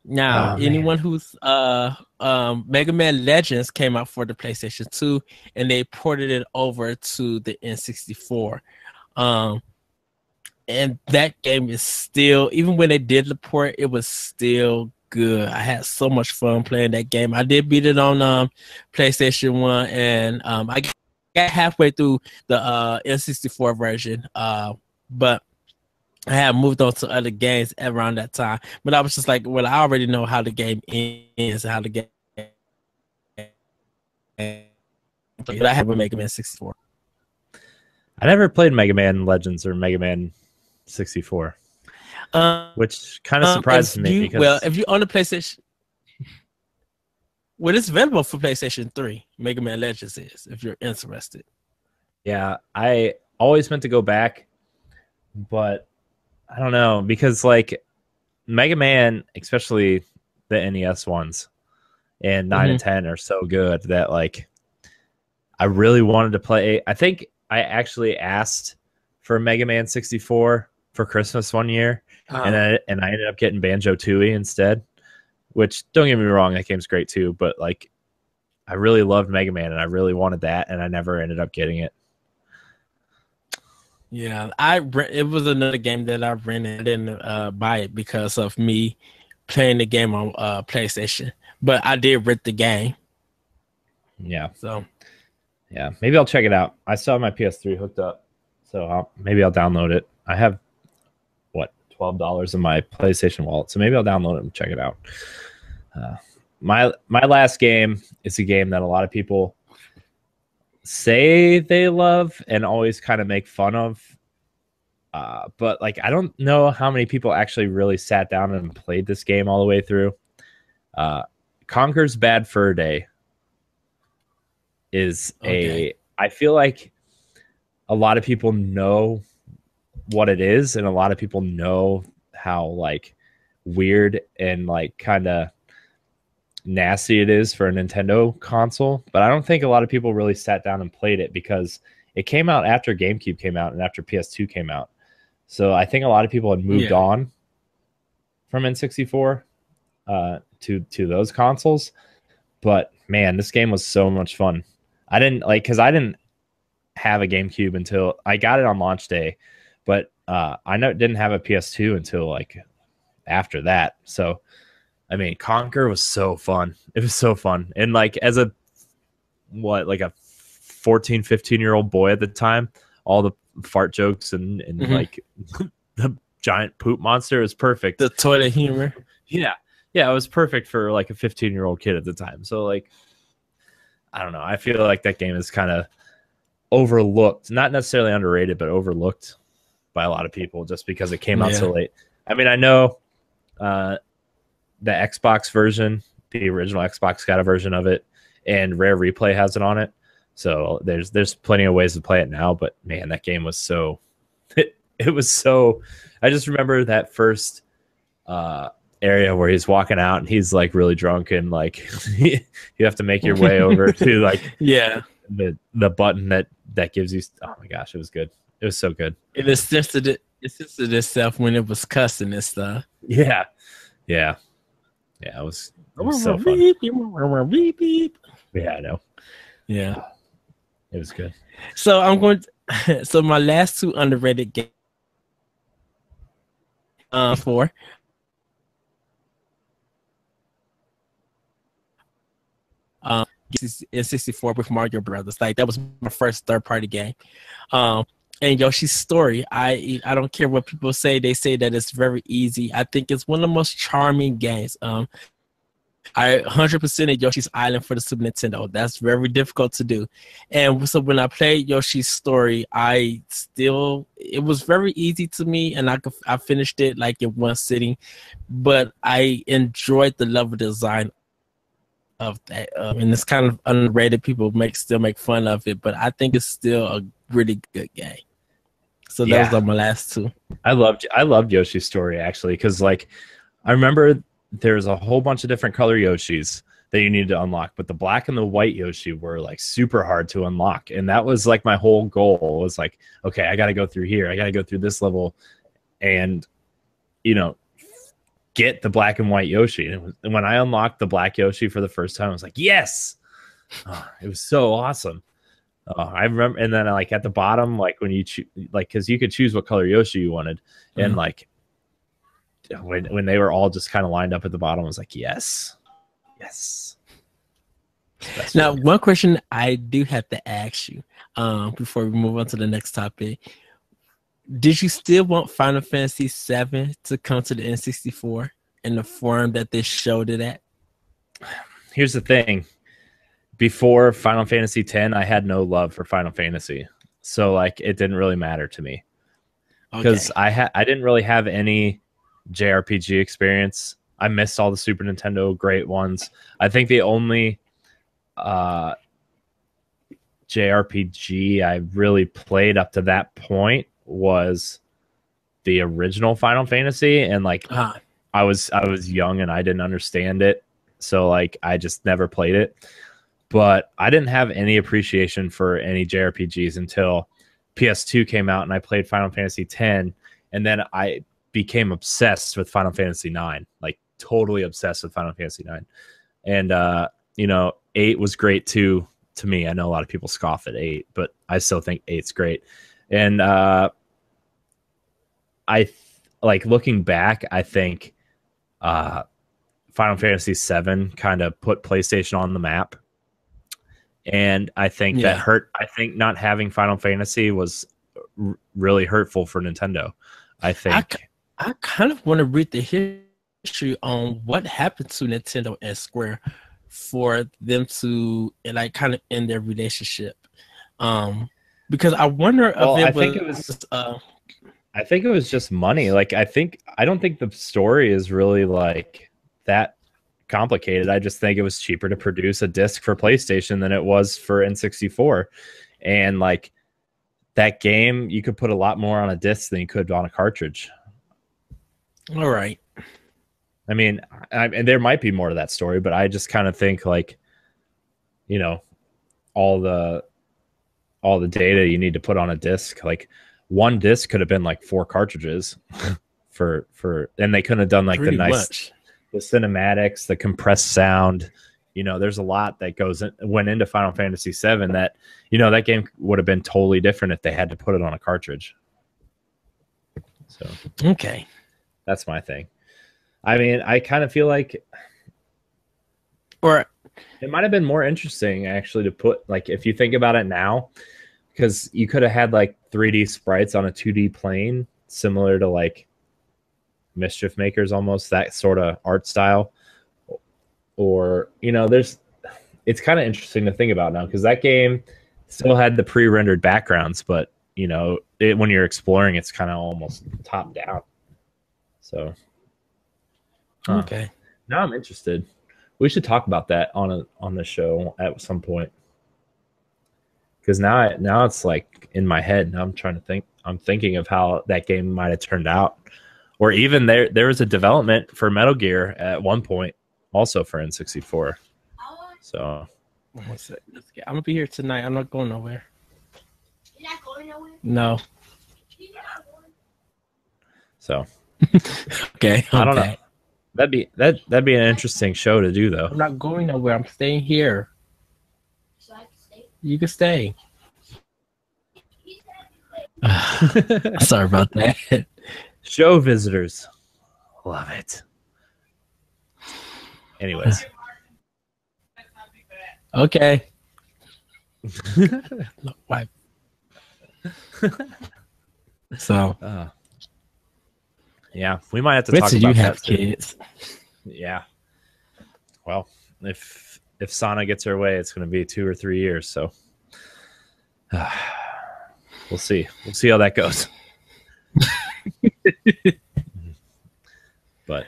Now, anyone who's Mega Man Legends came out for the PlayStation 2, and they ported it over to the N64. And that game is still, even when they did the port, it was still good. I had so much fun playing that game. I did beat it on PlayStation 1, and I got halfway through the N64 version, but I had moved on to other games around that time. But I was just like, well, I already know how the game ends and how the game. But I have a Mega Man 64. I never played Mega Man Legends or Mega Man 64, which kind of surprised me. Because, well, if you own the PlayStation, well, it's available for PlayStation 3. Mega Man Legends is, if you're interested. Yeah, I always meant to go back, but I don't know, because like Mega Man, especially the NES ones and 9 and 10 are so good that like I really wanted to play. I think I actually asked for Mega Man 64 for Christmas one year, and I ended up getting Banjo-Tooie instead. Which, don't get me wrong, that game's great too. But like, I really loved Mega Man, and I really wanted that, and I never ended up getting it. Yeah, it was another game that I rented. I didn't buy it because of me playing the game on PlayStation, but I did rent the game. Yeah. So, yeah, maybe I'll check it out. I still have my PS3 hooked up, so maybe I'll download it. I have $12 in my PlayStation wallet, so maybe I'll download it and check it out. My last game is a game that a lot of people say they love and always kind of make fun of, but like, I don't know how many people actually really sat down and played this game all the way through. Conker's Bad Fur Day is I feel like a lot of people know what it is, and a lot of people know how like weird and like kind of nasty it is for a Nintendo console, but I don't think a lot of people really sat down and played it because it came out after GameCube came out and after PS2 came out. So I think a lot of people had moved on from N64 to those consoles. But man, this game was so much fun. I didn't have a GameCube until I got it on launch day, but I didn't have a PS2 until like after that. So I mean, Conker was so fun. It was so fun. And like, as a 14, 15-year-old boy at the time, all the fart jokes and like the giant poop monster was perfect. The toilet humor. Yeah. Yeah, it was perfect for like a 15-year-old kid at the time. So like, I don't know. I feel like that game is kind of overlooked, not necessarily underrated, but overlooked by a lot of people just because it came out so late. I mean, I know the Xbox version, the original Xbox got a version of it, and Rare Replay has it on it. So there's plenty of ways to play it now, but man, that game was so it was so. I just remember that first area where he's walking out and he's like really drunk and like you have to make your way over to like the button that gives you. Oh my gosh, it was good. It was so good. It assisted itself when it was cussing and stuff. Yeah. It was so fun. Yeah, I know. Yeah, it was good. So I'm going. So my last two underrated games. For N64 with Mario Brothers. Like, that was my first third-party game. And Yoshi's Story, I don't care what people say. They say that it's very easy. I think it's one of the most charming games. I 100% Yoshi's Island for the Super Nintendo. That's very difficult to do. And so when I played Yoshi's Story, it was very easy to me, and I finished it like in one sitting. But I enjoyed the level design of that, and it's kind of underrated. People still make fun of it, but I think it's still a really good game. So those are my last two. I loved Yoshi's Story actually, because like I remember there's a whole bunch of different color Yoshis that you needed to unlock, but the black and the white Yoshi were like super hard to unlock, and that was like my whole goal was like, okay, I got to go through here, I got to go through this level, and get the black and white Yoshi. And when I unlocked the black Yoshi for the first time, I was like, yes! It was so awesome. I remember, and then like at the bottom, like when you because you could choose what color Yoshi you wanted, and like when they were all just kind of lined up at the bottom, I was like, yes. Now, one question I do have to ask you before we move on to the next topic. Did you still want Final Fantasy VII to come to the N64 in the form that they showed it at? Here's the thing. Before Final Fantasy X, I had no love for Final Fantasy. So like it didn't really matter to me. Because I didn't really have any JRPG experience. I missed all the Super Nintendo great ones. I think the only JRPG I really played up to that point was the original Final Fantasy, and like I was young and I didn't understand it, so like I just never played it. But I didn't have any appreciation for any JRPGs until PS2 came out and I played Final Fantasy X, and then I became obsessed with Final Fantasy 9, like totally obsessed with Final Fantasy 9. And, 8 was great too to me. I know a lot of people scoff at 8, but I still think 8's great. And like looking back, I think Final Fantasy 7 kind of put PlayStation on the map. And I think that hurt. I think not having Final Fantasy was really hurtful for Nintendo. I think I kind of want to read the history on what happened to Nintendo and Square for them to like kind of end their relationship. Because I wonder if I think it was just money. Like I don't think the story is really like that complicated. I just think it was cheaper to produce a disc for PlayStation than it was for N64. And like that game, you could put a lot more on a disc than you could on a cartridge. All right. I mean, and there might be more to that story, but I just kind of think like, all the data you need to put on a disc, like one disc could have been like 4 cartridges and they couldn't have done like Pretty much. The cinematics, the compressed sound. There's a lot that went into Final Fantasy 7 that, that game would have been totally different if they had to put it on a cartridge. So, okay. That's my thing. I mean, I kind of feel like it might have been more interesting actually to put, like, if you think about it now, because you could have had like 3D sprites on a 2D plane, similar to like Mischief Makers, almost that sort of art style. Or, it's kind of interesting to think about now because that game still had the pre-rendered backgrounds, but when you're exploring, it's kind of almost top down. So, okay. Now I'm interested. We should talk about that on the show at some point. Because now it's like in my head. Now I'm thinking of how that game might have turned out. Or even there was a development for Metal Gear at one point, also for N64. So, one sec. I'm gonna be here tonight. I'm not going nowhere. You're not going nowhere? No. So, okay. I don't know. That'd be an interesting show to do, though. I'm not going nowhere. I'm staying here. So I can stay? You can stay. Sorry about that. Show visitors. Love it. Anyways. Okay. Why? So. Yeah, we might have to Wait talk till about you have that kids. Yeah. Well, if Sana gets her way, it's going to be 2 or 3 years. So we'll see. We'll see how that goes. But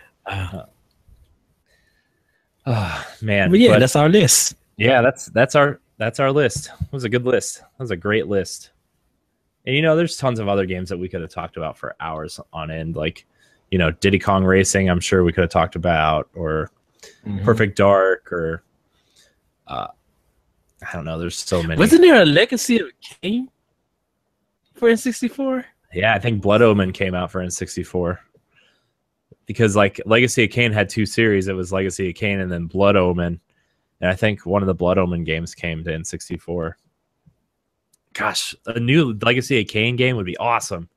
man. But yeah, that's our list. Yeah, that's our list. It was a good list. That was a great list. And there's tons of other games that we could have talked about for hours on end, like Diddy Kong Racing. I'm sure we could have talked about, or Perfect Dark, or I don't know. There's so many. Wasn't there a Legacy of Kain for N64? Yeah, I think Blood Omen came out for N64 because like Legacy of Kain had 2 series. It was Legacy of Kain and then Blood Omen, and I think one of the Blood Omen games came to N64. Gosh, a new Legacy of Kain game would be awesome.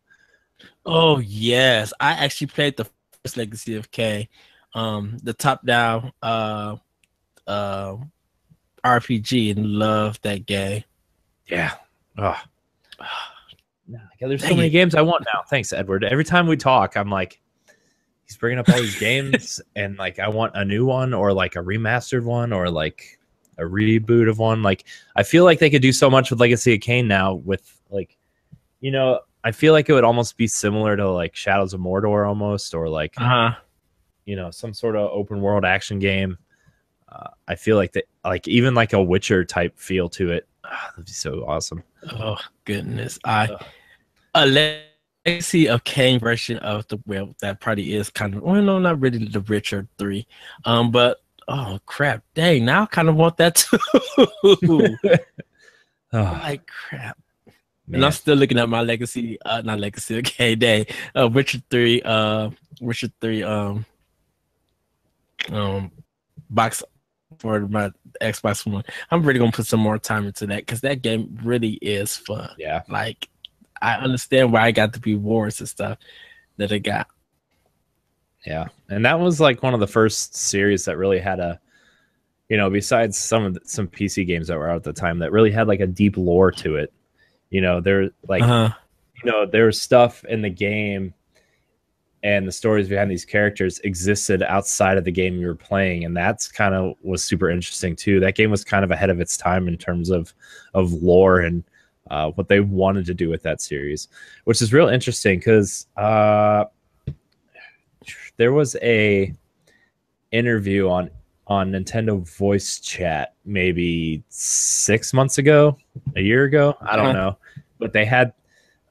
Oh yes, I actually played the first Legacy of Kain, the top-down RPG, and loved that game. Yeah. Oh. There's so many games I want now. Thanks, Edward. Every time we talk, I'm like, he's bringing up all these games, and like I want a new one, or like a remastered one, or like a reboot of one. Like I feel like they could do so much with Legacy of Kain now. With like, I feel like it would almost be similar to like Shadows of Mordor, almost, or like some sort of open world action game. I feel like that, like even like a Witcher type feel to it. That'd be so awesome. Oh goodness, a Legacy of Kain version of that probably is kind of, well, no, not really the Witcher 3, but oh crap, dang, now I kind of want that too. Like crap. And I'm still looking at my legacy, not legacy, okay, day. Witcher 3, Witcher 3 box for my Xbox One. I'm really gonna put some more time into that because that game really is fun. Yeah. Like I understand why I got the rewards and stuff that I got. Yeah. And that was like one of the first series that really had a, besides some PC games that were out at the time that really had like a deep lore to it. There like there's stuff in the game and the stories behind these characters existed outside of the game you were playing, and that's kind of was super interesting too. That game was kind of ahead of its time in terms of lore and what they wanted to do with that series, which is real interesting because there was a interview on Nintendo Voice Chat maybe 6 months ago, a year ago, I don't know, but they had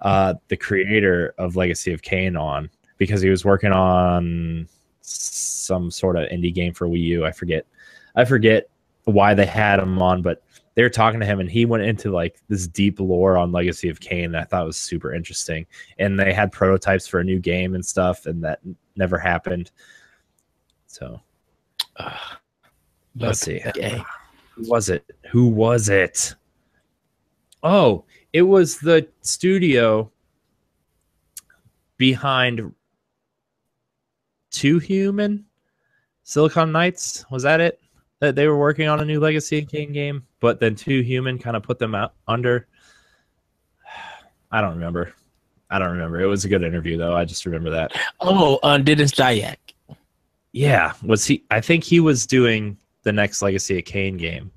the creator of Legacy of Kain on because he was working on some sort of indie game for Wii U. I forget why they had him on, but they were talking to him and he went into like this deep lore on Legacy of Kain that I thought was super interesting. And they had prototypes for a new game and stuff, and that never happened. So let's see. Who was it? Oh, it was the studio behind Two Human, Silicon Knights. Was that it? That they were working on a new Legacy of Kain game, but then Two Human kind of put them out under. I don't remember. It was a good interview though. I just remember that. Oh, Dennis Dyack. Yeah, was he? I think he was doing the next Legacy of Kain game.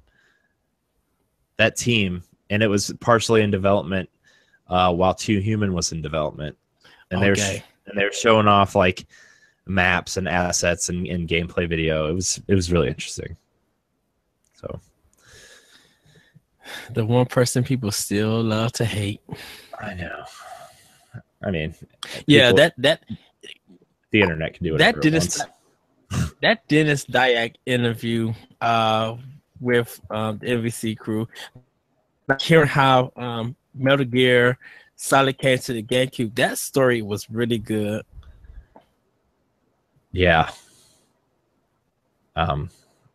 That team, and it was partially in development, while Two Human was in development, and they were showing off like maps and assets and gameplay video. It was really interesting. So, the one person people still love to hate. I know. I mean, yeah, people, that the internet can do whatever it wants. That Dennis Dyack interview with the MVC crew, like hearing how Metal Gear Solid came to the GameCube, that story was really good. Yeah.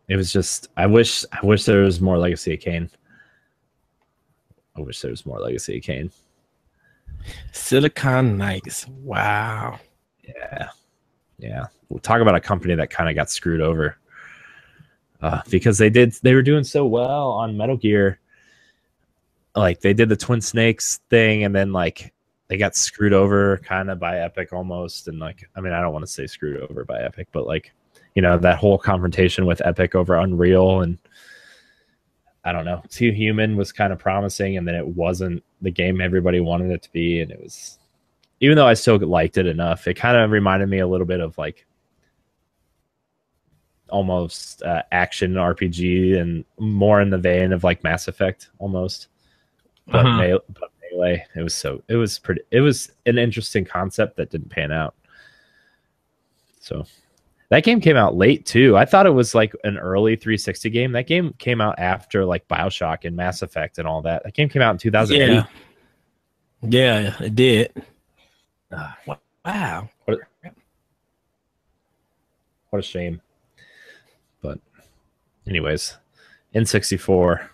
It was just I wish there was more Legacy of Kain. Silicon Knights. Wow. Yeah. We'll talk about a company that kind of got screwed over. Because they were doing so well on Metal Gear. Like they did the Twin Snakes thing, and then like they got screwed over kind of by Epic almost. And like, I mean, I don't want to say screwed over by Epic, but like, that whole confrontation with Epic over Unreal, and I don't know, Two Human was kind of promising, and then it wasn't the game everybody wanted it to be. And it was, even though I still liked it enough, it kind of reminded me a little bit of like almost action RPG and more in the vein of like Mass Effect almost. But Melee, it was an interesting concept that didn't pan out. So that game came out late too. I thought it was like an early 360 game. That game came out after like BioShock and Mass Effect and all that. That game came out in 2008. Yeah, it did. Wow. What a shame. But anyways, N64,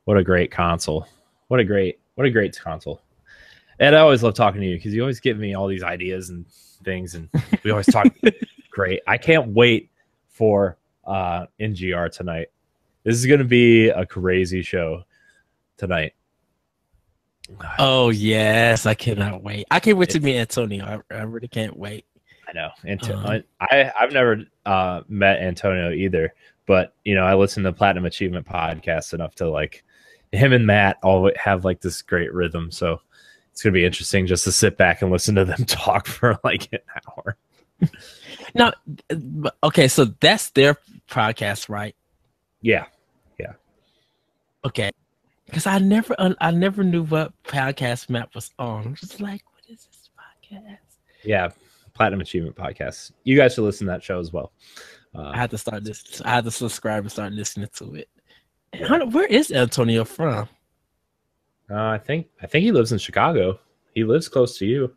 what a great console. What a great console. And I always love talking to you because you always give me all these ideas and things, and we always talk great. I can't wait for NGR tonight. This is going to be a crazy show tonight. Oh yes, I cannot wait. I can't wait to meet Antonio. I really can't wait. I know. I've never met Antonio either, but I listen to Platinum Achievement podcast enough to like him and Matt all have like this great rhythm. So it's gonna be interesting just to sit back and listen to them talk for like an hour. No, okay, so that's their podcast, right? Yeah. Okay, because I never knew what podcast Matt was on. I'm just like, what is this podcast? Yeah, Platinum Achievement podcast. You guys should listen to that show as well. I had to start this. I had to subscribe and start listening to it. Where is Antonio from? I think he lives in Chicago. He lives close to you.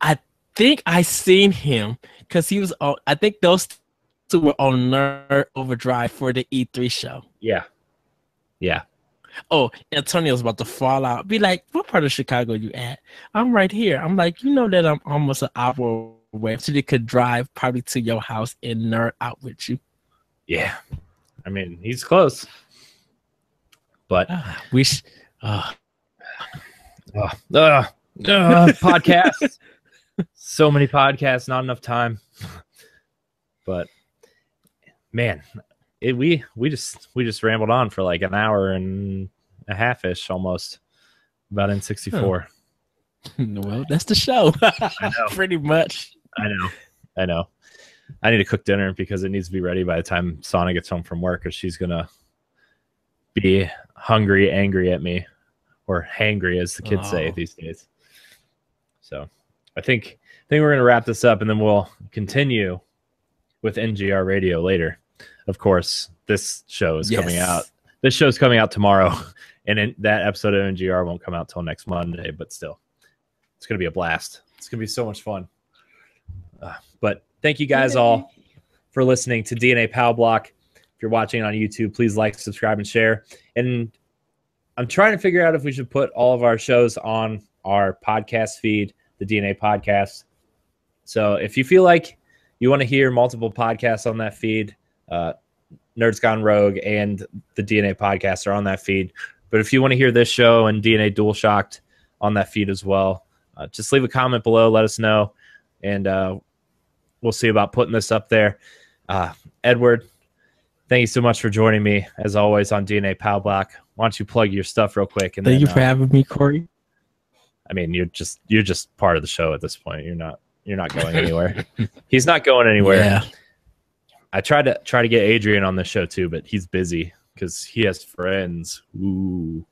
I think I seen him because he was on. I think those two were on Nerd Overdrive for the E3 show. Yeah. Oh, Antonio's about to fall out. Be like, what part of Chicago you at? I'm right here. I'm like, you know that I'm almost an hour away, so they could drive probably to your house and nerd out with you. Yeah. I mean, he's close. But podcasts. So many podcasts, not enough time. But man, we just rambled on for like an hour and a half-ish almost about N64. Well, that's the show. I know. Pretty much. I know. I need to cook dinner because it needs to be ready by the time Sana gets home from work, or she's gonna be hungry, angry at me, or hangry, as the kids say these days. So I think we're gonna wrap this up, and then we'll continue with NGR Radio later. Of course, this show is coming out. This show's coming out tomorrow, and that episode of NGR won't come out till next Monday. But still, it's gonna be a blast. It's gonna be so much fun. But thank you guys all for listening to DNA Pow Block. If you're watching on YouTube, please like, subscribe, and share. And I'm trying to figure out if we should put all of our shows on our podcast feed, the DNA Podcast. So if you feel like you want to hear multiple podcasts on that feed, Nerds Gone Rogue and the DNA Podcast are on that feed. But if you want to hear this show and DNA Dual Shocked on that feed as well, just leave a comment below. Let us know. And we'll see about putting this up there. Edward, thank you so much for joining me, as always, on DNA Pow Block. Why don't you plug your stuff real quick? And thank you for having me, Corey. I mean, you're just part of the show at this point. You're not going anywhere. He's not going anywhere. Yeah. I tried to get Adrian on the show too, but he's busy because he has friends. Ooh.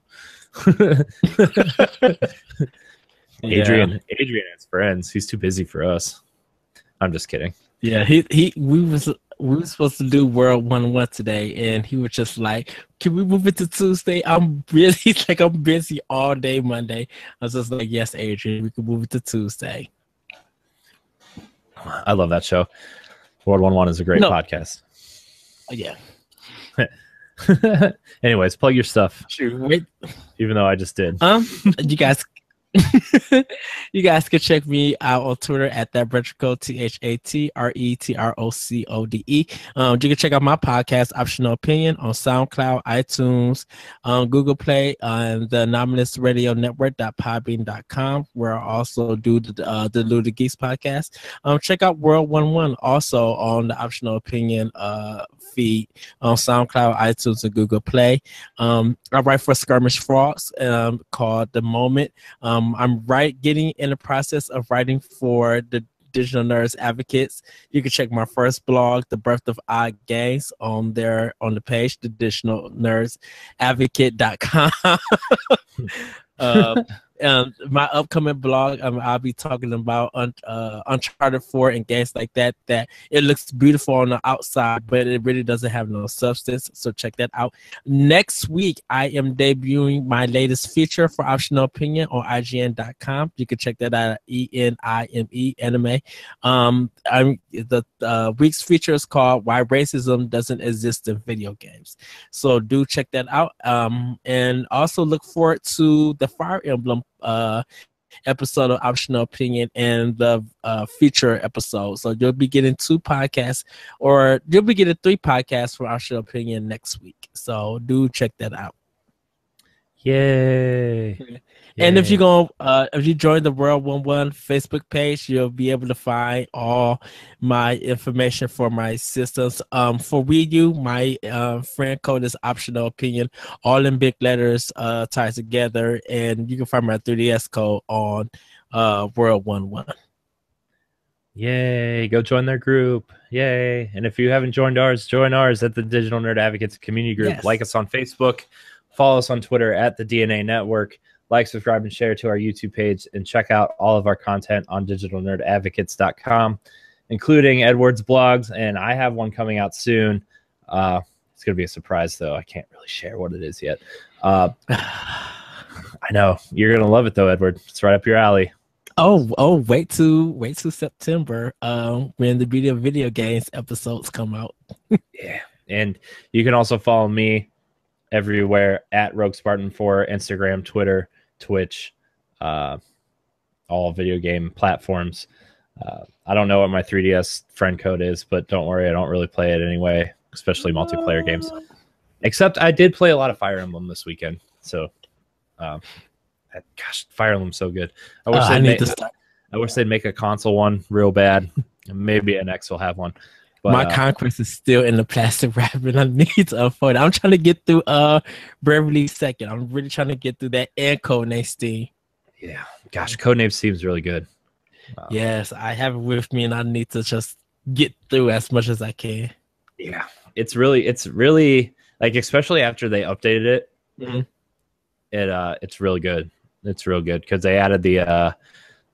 Adrian has friends. He's too busy for us. I'm just kidding. Yeah, we were supposed to do World 1-1 today, and he was just like, "Can we move it to Tuesday?" I'm busy all day Monday. I was just like, "Yes, Adrian, we can move it to Tuesday." I love that show. World 1-1 is a great podcast. Yeah. Anyways, plug your stuff. Sure. Wait. Even though I just did. You guys. You guys can check me out on Twitter at thatretrocode, ThatRetrocode. You can check out my podcast, Optional Opinion, on SoundCloud, iTunes, Google Play, and the Anonymous Radio Network.podbean.com, where I also do the Luda Geeks podcast. Check out World 1-1 also on the Optional Opinion feed on SoundCloud, iTunes, and Google Play. I write for Skirmish Frogs called The Moment. I'm getting in the process of writing for the Digital Nerds Advocates. You can check my first blog, The Birth of Odd Games, on the page, thedigitalnerdsadvocate.com. My upcoming blog, I'll be talking about Uncharted 4 and games like that it looks beautiful on the outside, but it really doesn't have no substance. So check that out. Next week, I am debuting my latest feature for Optional Opinion on IGN.com. You can check that out at ENIME Anime. The week's feature is called Why Racism Doesn't Exist in Video Games. So do check that out. And also look forward to the Fire Emblem episode of Optional Opinion and the feature episode. So you'll be getting 2 podcasts, or you'll be getting 3 podcasts for Optional Opinion next week. So do check that out. Yay. And if you join the World 1-1 Facebook page, you'll be able to find all my information for my systems. For Wii U, my friend code is Optional Opinion, all in big letters, tied together, and you can find my 3DS code on World 1-1. Yay, go join their group. Yay. And if you haven't joined ours, join ours at the Digital Nerd Advocates community group. Yes. Like us on Facebook, follow us on Twitter at the DNA Network. Like, subscribe, and share to our YouTube page, and check out all of our content on digitalnerdadvocates.com, including Edward's blogs, and I have one coming out soon. It's going to be a surprise, though. I can't really share what it is yet. I know you're gonna love it though, Edward. It's right up your alley. Wait to September. When the video games episodes come out. Yeah, and you can also follow me everywhere at Rogue Spartan 4, Instagram, Twitter, Twitch, all video game platforms. I don't know what my 3DS friend code is, but don't worry, I don't really play it anyway, especially multiplayer games. Except I did play a lot of Fire Emblem this weekend. So, gosh, Fire Emblem's so good. I wish they'd make a console one real bad. Maybe an X will have one. But, my conquest is still in the plastic wrap, and I need to unfold it. I'm trying to get through Beverly Second. I'm really trying to get through that and Codename Steam. Yeah, gosh, Codename seems really good. Yes, I have it with me, and I need to just get through as much as I can. Yeah, it's really like, especially after they updated it, it's really good. It's real good because they added the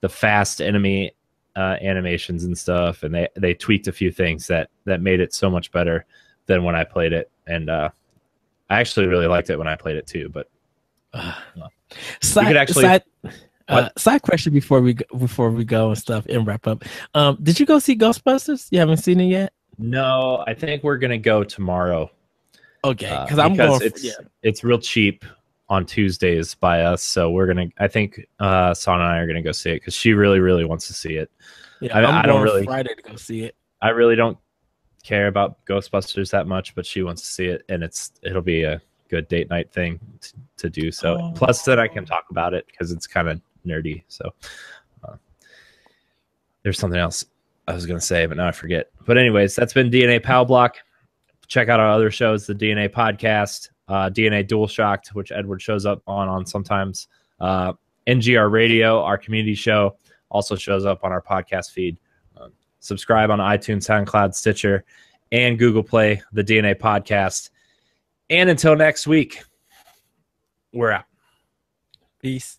fast enemy animations and stuff, and they tweaked a few things that made it so much better than when I played it. And I actually really liked it when I played it too. But side question before we go and stuff and wrap up. Did you go see Ghostbusters? You haven't seen it yet? No, I think we're gonna go tomorrow. Okay, because it's real cheap on Tuesdays by us, so we're gonna. I think Sana and I are gonna go see it because she really, really wants to see it. Yeah, I don't really Friday to go see it. I really don't care about Ghostbusters that much, but she wants to see it, and it'll be a good date night thing to do. So plus that I can talk about it because it's kind of nerdy. So there's something else I was gonna say, but now I forget. But anyways, that's been DNA Pow Block. Check out our other shows, the DNA Podcast, DNA Dual Shocked, which Edward shows up on sometimes. NGR Radio, our community show, also shows up on our podcast feed. Subscribe on iTunes, SoundCloud, Stitcher, and Google Play, the DNA Podcast. And until next week, we're out. Peace.